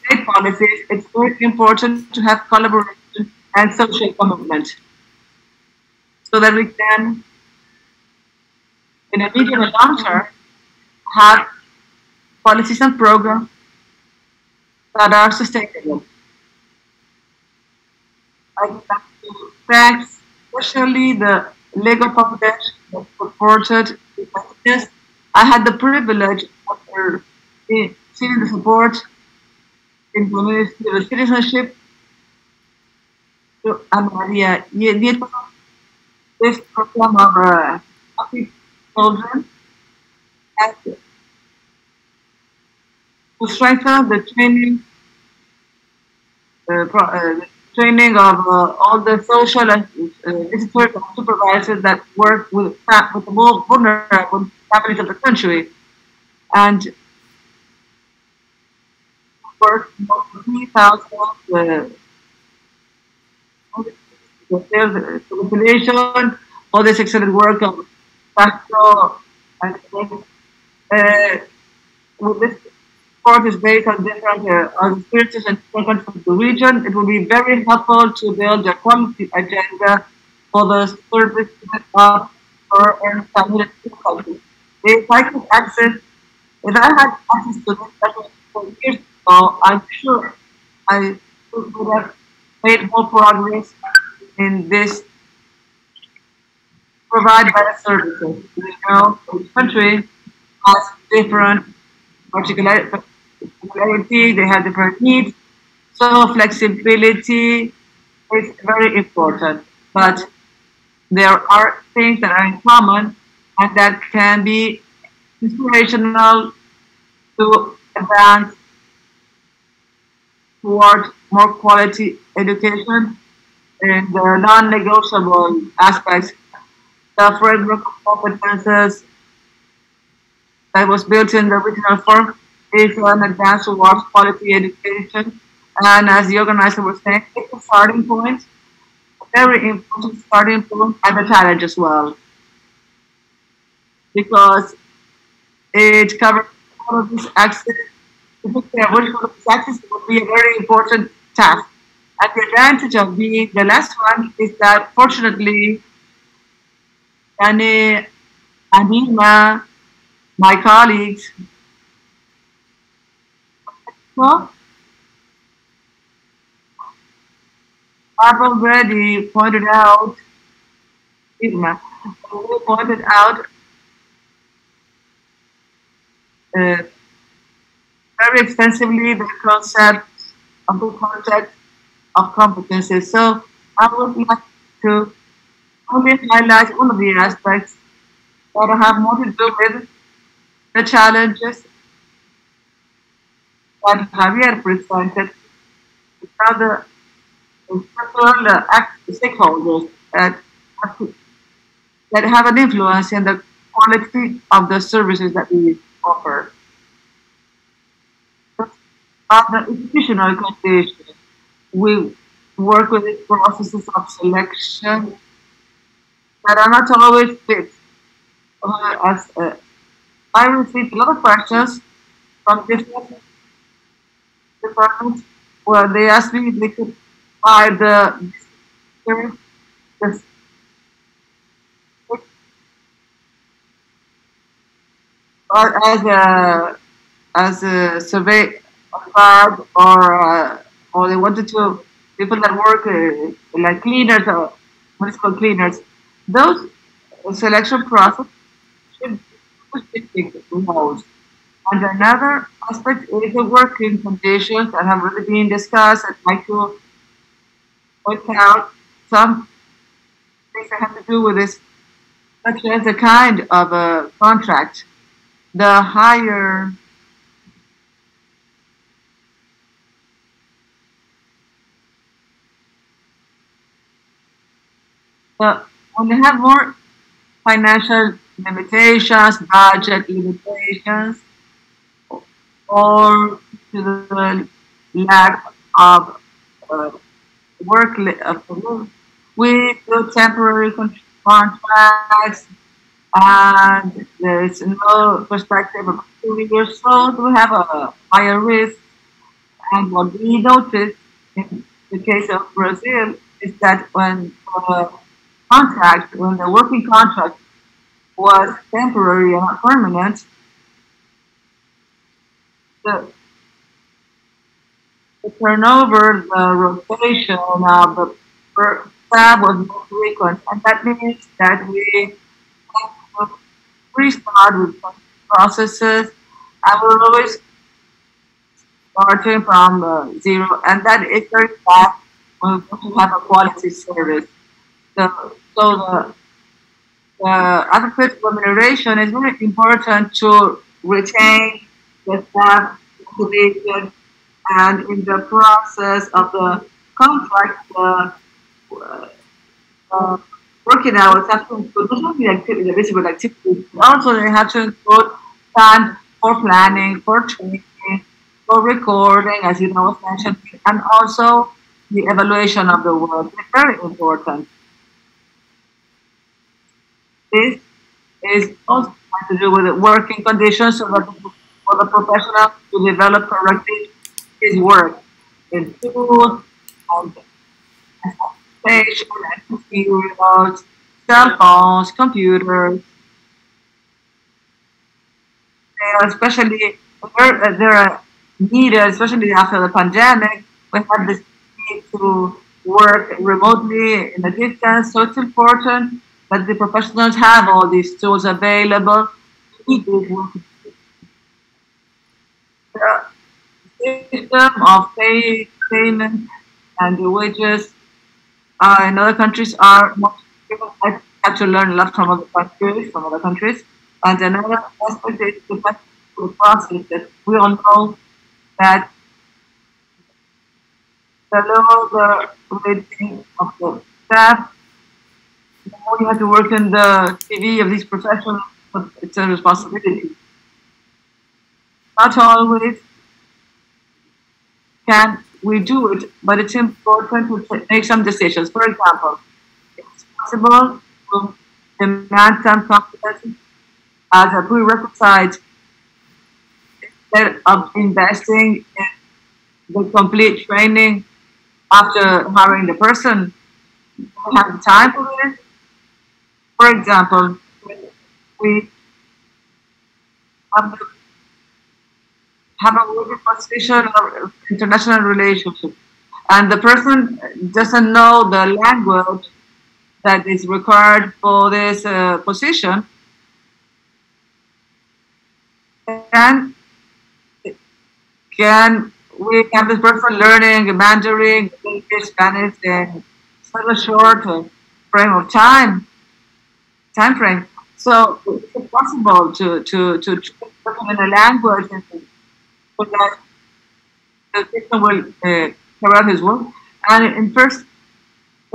state policies, it's very important to have collaboration and social commitment so that we can, in a medium and long term, have policies and programs that are sustainable. I would like to thank especially the legal foundation that supported this. I had the privilege of seeing the support in the Ministry of Citizenship to Maria Nieto, this program of happy children, and to strengthen the training of all the social and visitors and supervisors that work with the more vulnerable families of the country, and work more than 3,000 the population, all this excellent work of Castro, and with this support is based on different experiences and programs from the region. It will be very helpful to build a quality agenda for the services of our family countries. If I could access, if I had access to this for years ago, I'm sure I would have made more progress in this provide better services. You know, each country has different particularity, they have different needs. So flexibility is very important. But there are things that are in common and that can be inspirational to advance towards more quality education and the non-negotiable aspects. The framework of competences that was built in the original form is an advance towards quality education. And as the organizer was saying, it's a starting point, a very important starting point and a challenge as well, because it covers all of these access. To take care of all of these access would be a very important task. And the advantage of being the last one is that fortunately, Annie, Anima, my colleagues, well, have already pointed out, Irma, pointed out very extensively the concept of the context of competences. So I would like to only highlight one of the aspects that have more to do with the challenges that Javier presented, other structural stakeholders that have an influence in the quality of the services that we offer. On the institutional condition, we work with the processes of selection that are not always fit. I received a lot of questions from different departments where they asked me if they could buy the as a survey card or they wanted to people that work like cleaners or municipal cleaners. Those selection process should be involved. And another aspect is the working conditions that have really been discussed. I'd like to point out some things that have to do with this, such as a kind of a contract. The higher when they have more financial limitations, budget limitations, or to the lack of uh, we do temporary contracts, and there is no perspective of 2 years old. We have a higher risk, and what we noticed in the case of Brazil is that when the working contract was temporary and not permanent, the, the turnover, the rotation of the staff was more frequent, and that means that we have to restart with some processes, and we're always starting from zero, and that is very bad when we want to have a quality service. So the adequate remuneration is very important to retain the staff motivation, and in the process of the contract, uh, working hours have to include not only the visible activities, but also they have to include time for planning, for training, for recording, as you know, was mentioned, and also the evaluation of the work. It's very important. This is also has to do with the working conditions so that for the professional to develop correctly his work in tools, and station, and materials, cell phones, computers, especially they're needed, especially after the pandemic. We have this need to work remotely in a distance, so it's important that the professionals have all these tools available. The system of payment and the wages in other countries are more. I have to learn a lot from other countries. And another aspect is the process that we all know that the lower the rating of the staff, the more you have to work in the CV of these professionals, but it's a responsibility. Not always can we do it, but it's important to make some decisions. For example, it's possible to demand some competency as a prerequisite instead of investing in the complete training after hiring the person. We have time for this. For example, we have, have a working position of international relationship, and the person doesn't know the language that is required for this position, and can we have this person learning Mandarin, English, Spanish in such a short frame of time frame? So it's possible to in a language and so that the system will carry out his work. And in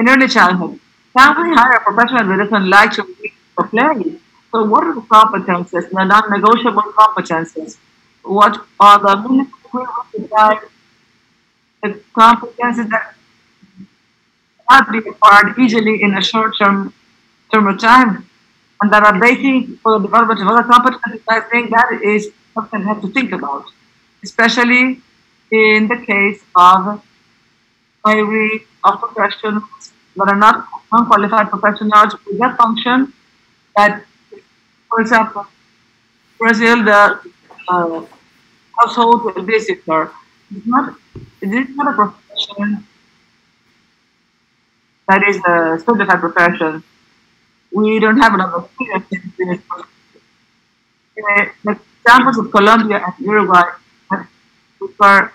early childhood, can we hire a professional that doesn't like to read or play? So what are the competences, the non-negotiable competences? What are the minimum required the competences that cannot be acquired easily in a short term of time, and that are basic for the development of other competencies? I think that is something we have to think about, especially in the case of hiring of professionals that are not unqualified professionals with a function that, for example, Brazil, the household visitor it is not a profession that is a certified profession. We don't have enough experience in this profession. The examples of Colombia and Uruguay require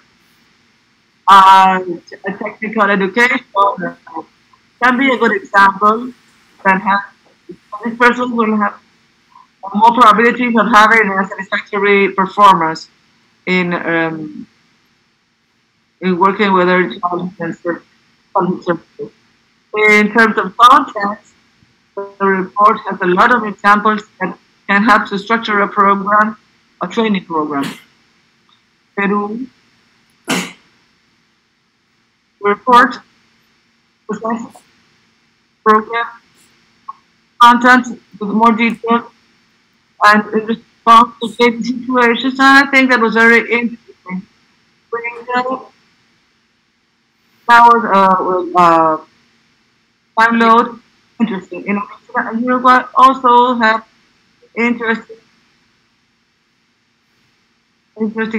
a technical education can be a good example that this person will have more probabilities of having a satisfactory performance in working with their challenges and services. In terms of content, The report has a lot of examples that can help to structure a program, a training program. Peru report presents program content with more detail and in response to daily situations. And I think that was very interesting. Powered with time load, interesting. In Argentina and Uruguay also have interesting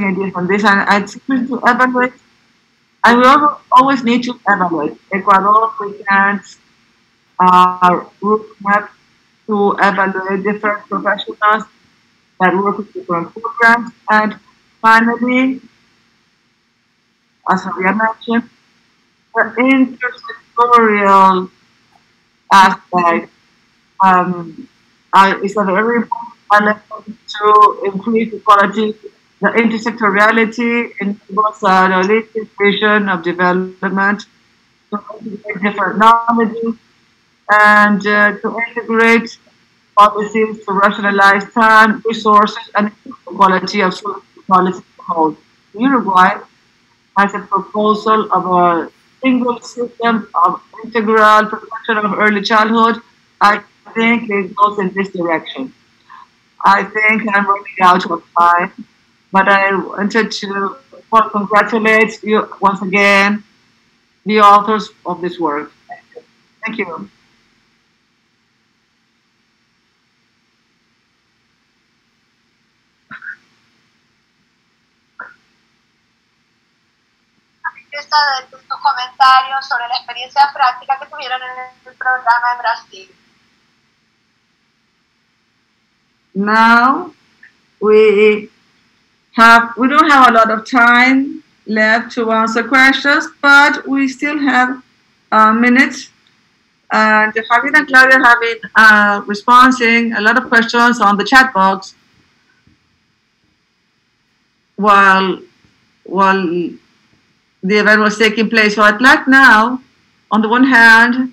ideas on this, and it's good to evaluate. And we also always need to evaluate. Ecuador presents a roadmap to evaluate different professionals that work with different programs. And finally, as Javier mentioned, the intersectorial aspect is a very important element to increase equality. The intersectoriality involves a holistic vision of development to integrate different knowledges and to integrate policies to rationalize time, resources, and quality of social policy as a whole. Uruguay has a proposal of a single system of integral protection of early childhood. I think it goes in this direction. I think I'm running out of time, but I wanted to congratulate you once again, the authors of this work. Thank you. De tus comentarios sobre la experiencia práctica que tuvieron en el programa en Brasil. Now we don't have a lot of time left to answer questions, but we still have minutes. And Javier and Claudia have been responding a lot of questions on the chat box while the event was taking place. So I'd like now, on the one hand,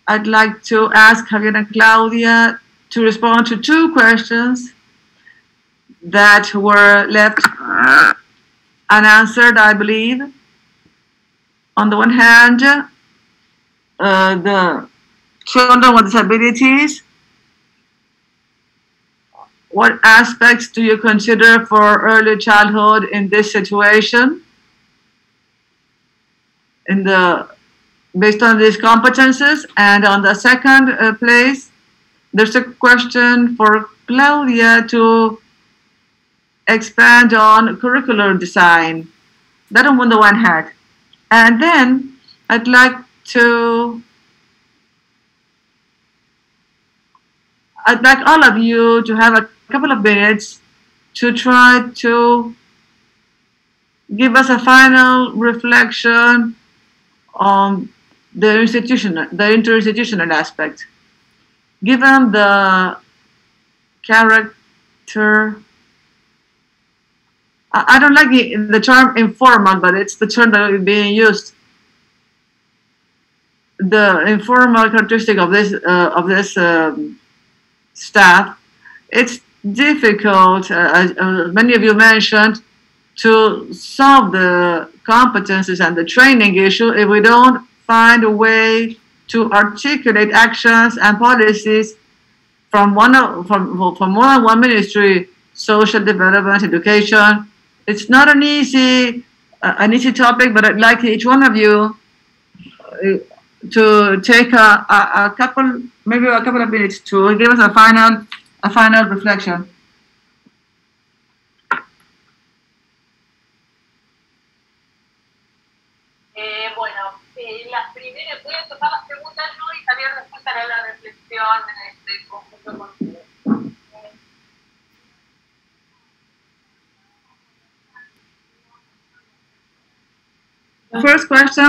I'd like to ask Javier and Claudia to respond to two questions that were left unanswered, I believe. On the one hand, the children with disabilities. What aspects do you consider for early childhood in this situation? Based on these competences. And on the second place, there's a question for Claudia to expand on curricular design. That on the one hand. And then I'd like all of you to have a couple of minutes to try to give us a final reflection on the interinstitutional aspect. Given the character, I don't like the term informal, but it's the term that is being used. The informal characteristic of this staff, it's difficult, as many of you mentioned, to solve the competencies and the training issue if we don't find a way to articulate actions and policies from more than one ministry: social development, education. It's not an easy topic, but I'd like each one of you to take a couple of minutes to give us a final reflection. Voy a tomar las preguntas yo y Javier después hará la reflexión en conjunto contigo. The first question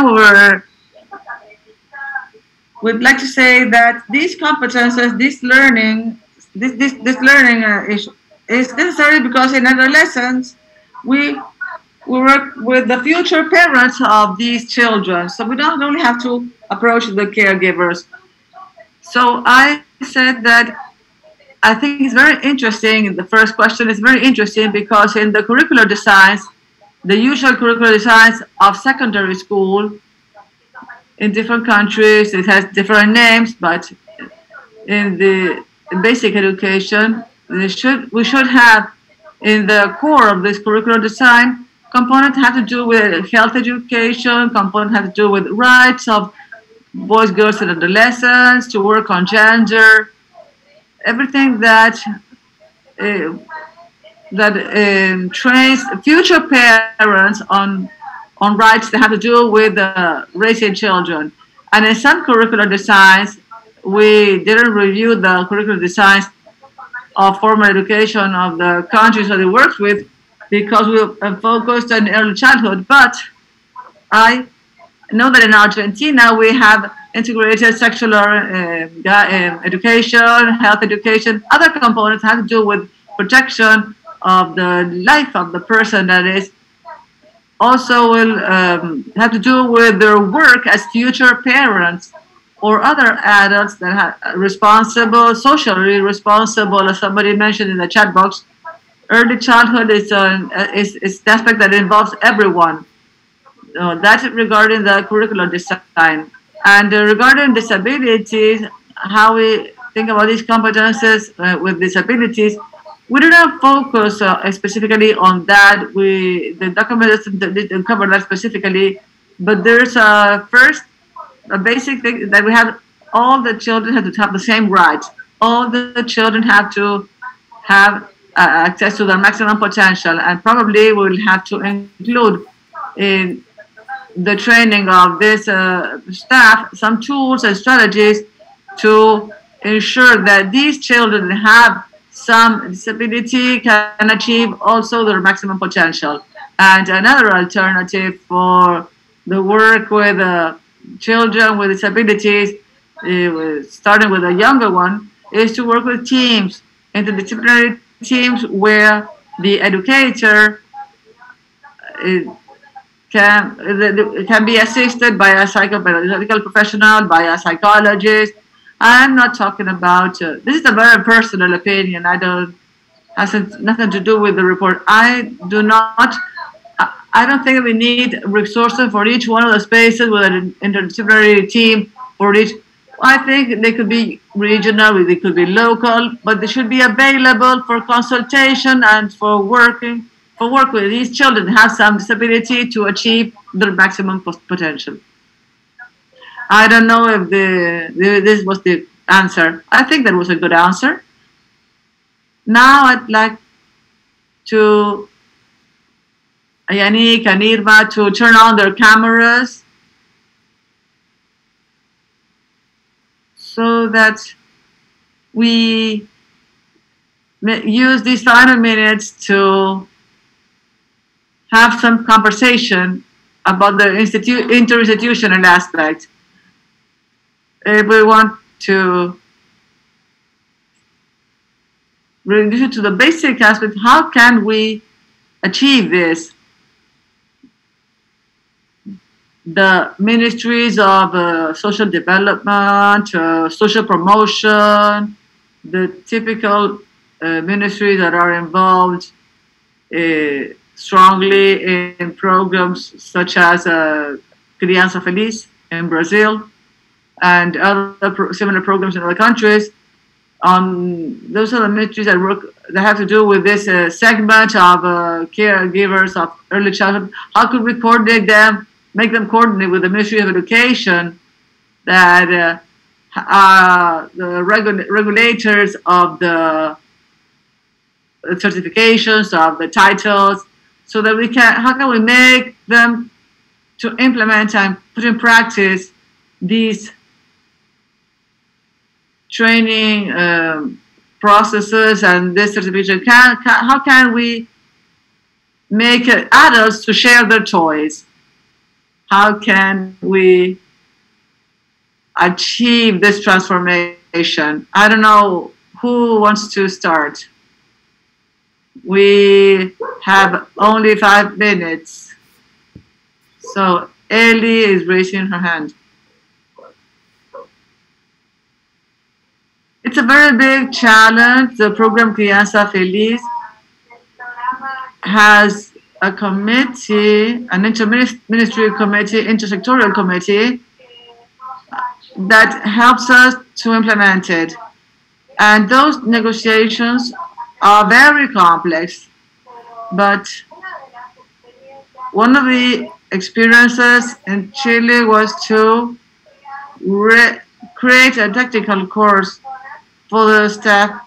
we'd like to say that these competences, this learning is necessary because in adolescence we work with the future parents of these children, so we don't only have to approach the caregivers. So I said that I think it's very interesting. The first question is very interesting because in the curricular designs, the usual curricular designs of secondary school in different countries, it has different names, but in the basic education, we should have in the core of this curricular design component have to do with health education, component have to do with rights of boys, girls, and adolescents, to work on gender, everything that trains future parents on rights that have to do with raising children. And in some curricular designs, we didn't review the curricular designs of formal education of the countries that it works with because we focused on early childhood. But I know that in Argentina we have integrated sexual education, health education, other components have to do with protection of the life of the person that is also will have to do with their work as future parents or other adults that are responsible, socially responsible, as somebody mentioned in the chat box. Early childhood is an aspect that involves everyone. That's regarding the curricular design. And regarding disabilities, how we think about these competences with disabilities, we do not focus specifically on that. The document didn't cover that specifically, but there's a basic thing that we have. All the children have to have the same rights. All the children have to have access to their maximum potential, and probably we will have to include in the training of this staff some tools and strategies to ensure that these children have some disability can achieve also their maximum potential. And another alternative for the work with children with disabilities, starting with a younger one, is to work with teams, interdisciplinary teams where the educator can be assisted by a psychopedagogical professional, by a psychologist. I'm not talking about, this is a very personal opinion. Has nothing to do with the report. I don't think we need resources for each one of the spaces with an interdisciplinary team for each. I think they could be regional, they could be local, but they should be available for consultation and for work with these children have some disability to achieve their maximum potential. I don't know if this was the answer. I think that was a good answer. Now I'd like to Yannick and Irma to turn on their cameras so that we use these final minutes to have some conversation about the interinstitutional aspect. If we want to reduce it to the basic aspect, how can we achieve this? The ministries of social development, social promotion, the typical ministries that are involved strongly in programs such as Criança Feliz in Brazil and other similar programs in other countries. Those are the ministries that have to do with this segment of caregivers of early childhood. How could we coordinate them, make them coordinate with the Ministry of Education, that are the regulators of the certifications, of the titles, so that how can we make them to implement and put in practice these training processes and this certification? How can we make adults to share their toys? How can we achieve this transformation? I don't know who wants to start. We have only 5 minutes. So Ellie is raising her hand. It's a very big challenge. The program Crianza Feliz has a committee, an interministerial committee, intersectorial committee that helps us to implement it. And those negotiations are very complex. But one of the experiences in Chile was to create a technical course for the staff.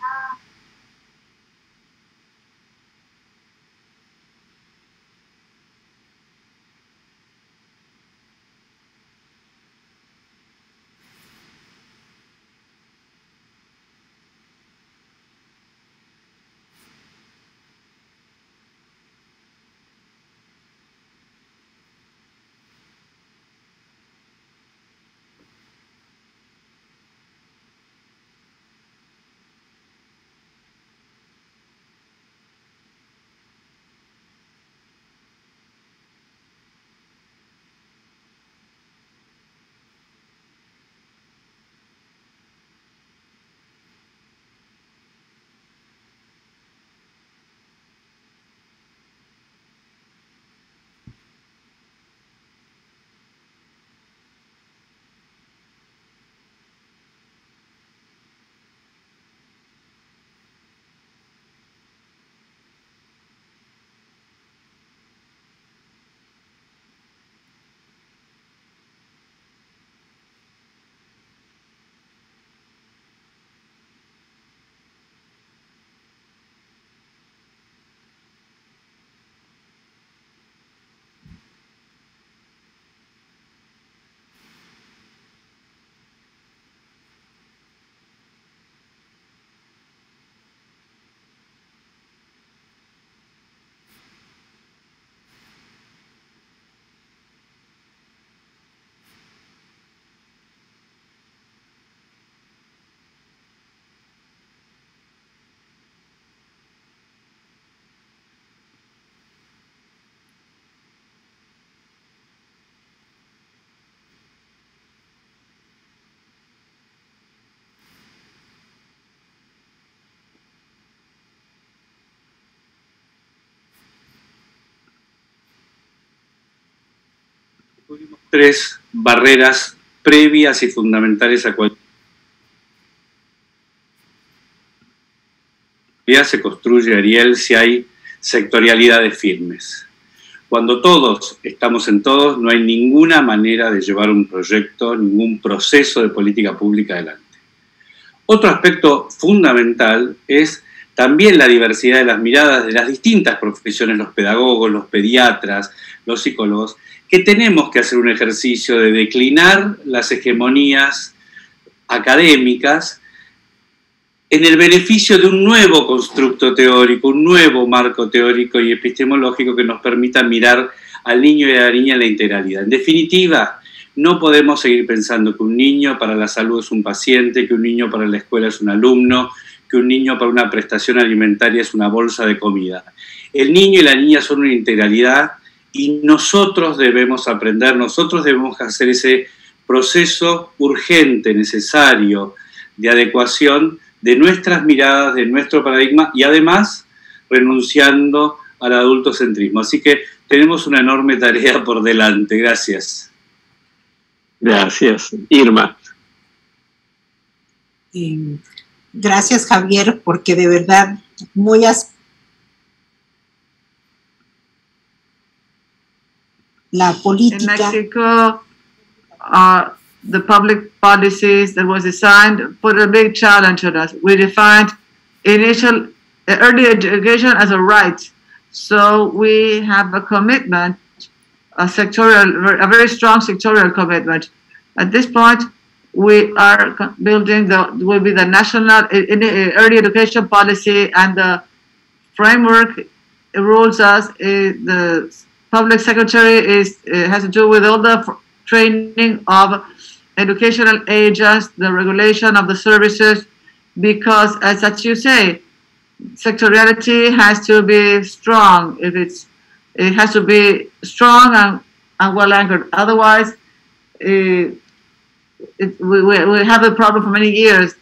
Tres barreras previas y fundamentales a cualquier se construye, Ariel, si hay sectorialidades firmes. Cuando todos estamos en todos, no hay ninguna manera de llevar un proyecto, ningún proceso de política pública adelante. Otro aspecto fundamental es también la diversidad de las miradas de las distintas profesiones, los pedagogos, los pediatras, los psicólogos, que tenemos que hacer un ejercicio de declinar las hegemonías académicas en el beneficio de un nuevo constructo teórico, un nuevo marco teórico y epistemológico que nos permita mirar al niño y a la niña en la integralidad. En definitiva, no podemos seguir pensando que un niño para la salud es un paciente, que un niño para la escuela es un alumno, que un niño para una prestación alimentaria es una bolsa de comida. El niño y la niña son una integralidad y nosotros debemos aprender, nosotros debemos hacer ese proceso urgente, necesario, de adecuación de nuestras miradas, de nuestro paradigma y además renunciando al adultocentrismo. Así que tenemos una enorme tarea por delante. Gracias. Gracias. Irma. Gracias, Javier, porque de verdad muy la política. In Mexico, the public policies that was assigned put a big challenge on us. We defined early education as a right. So we have a commitment, a very strong sectorial commitment. At this point, we are building will be the national early education policy, and the framework rules us. The public secretary has to do with all the training of educational agents, the regulation of the services, because as you say, sectoriality has to be strong. It has to be strong and well anchored. Otherwise, we have a problem for many years.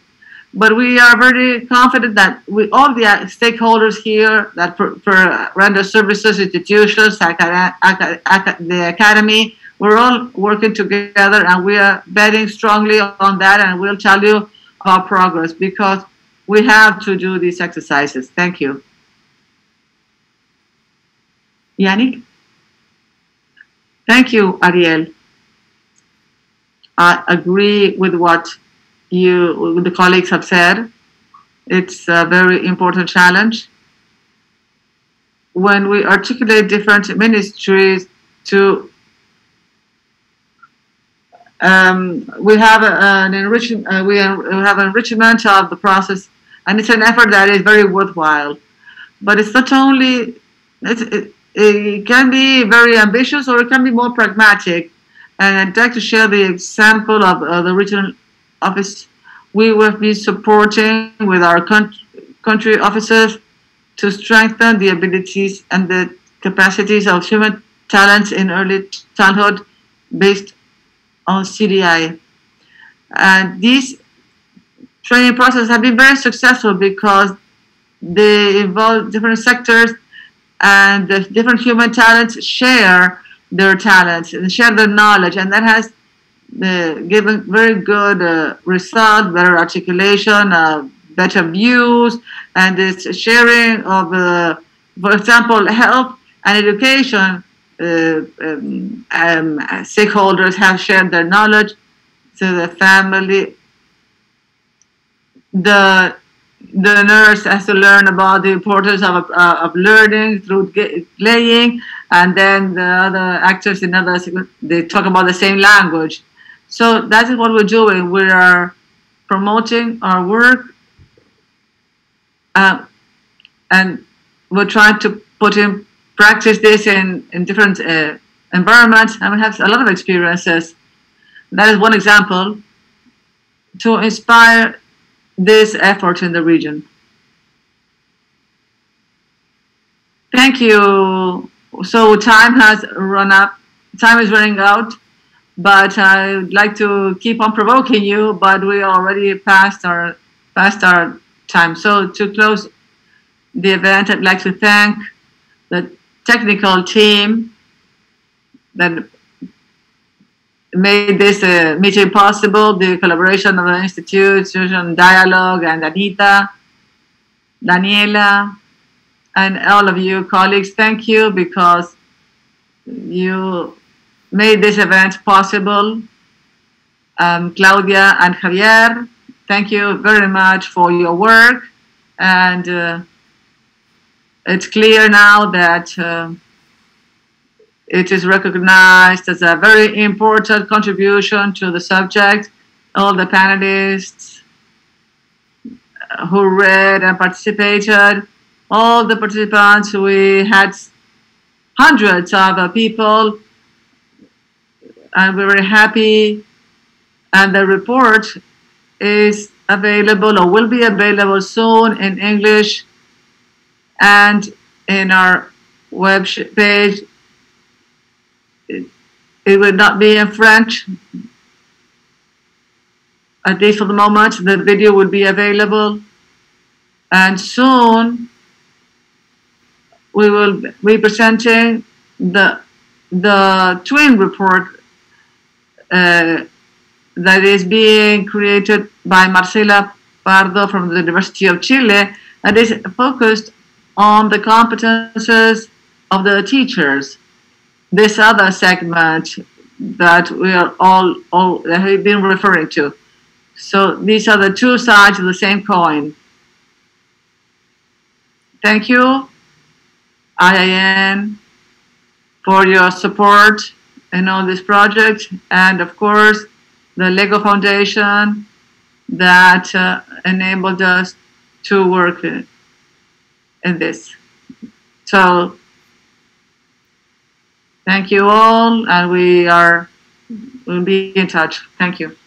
but we are very confident that all the stakeholders here that render services, institutions, the academy, we're all working together, and we are betting strongly on that, and we'll tell you our progress because we have to do these exercises. Thank you. Yannick? Thank you, Ariel. I agree with what the colleagues have said. It's a very important challenge. When we articulate different ministries to we have an enrichment of the process, and it's an effort that is very worthwhile. But it's not only, it can be very ambitious or it can be more pragmatic. And I'd like to share the example of the regional office. We will be supporting with our country offices to strengthen the abilities and the capacities of human talents in early childhood based on CDI. And these training processes have been very successful because they involve different sectors, and the different human talents share their talents and share their knowledge, and that has given very good results, better articulation, better views, and it's sharing of, for example, health and education. Stakeholders have shared their knowledge to the family. The nurse has to learn about the importance of learning through playing, and then the other actors in other, they talk about the same language. So that is what we're doing. We are promoting our work, and we're trying to put in practice this in different environments, and we have a lot of experiences. That is one example to inspire this effort in the region. Thank you. So time has run up. Time is running out, but I would like to keep on provoking you, but we already passed our time. So to close the event, I'd like to thank the technical team that made this meeting possible, the collaboration of the institution, Dialogue, and Anita, Daniela, and all of you colleagues. Thank you, because you made this event possible. Claudia and Javier, thank you very much for your work, and it's clear now that it is recognized as a very important contribution to the subject. All the panelists who read and participated, all the participants, we had hundreds of people, and we're very happy. And the report is available, or will be available soon, in English and in our web page. It will not be in French, at least for the moment. The video will be available, and soon we will be presenting the twin report that is being created by Marcela Pardo from the University of Chile, that is focused on the competences of the teachers. This other segment that we are all that we've been referring to. So these are the two sides of the same coin. Thank you, IIN, for your support in all this project, and of course the Lego Foundation that enabled us to work in this. So thank you all, and we'll be in touch. Thank you.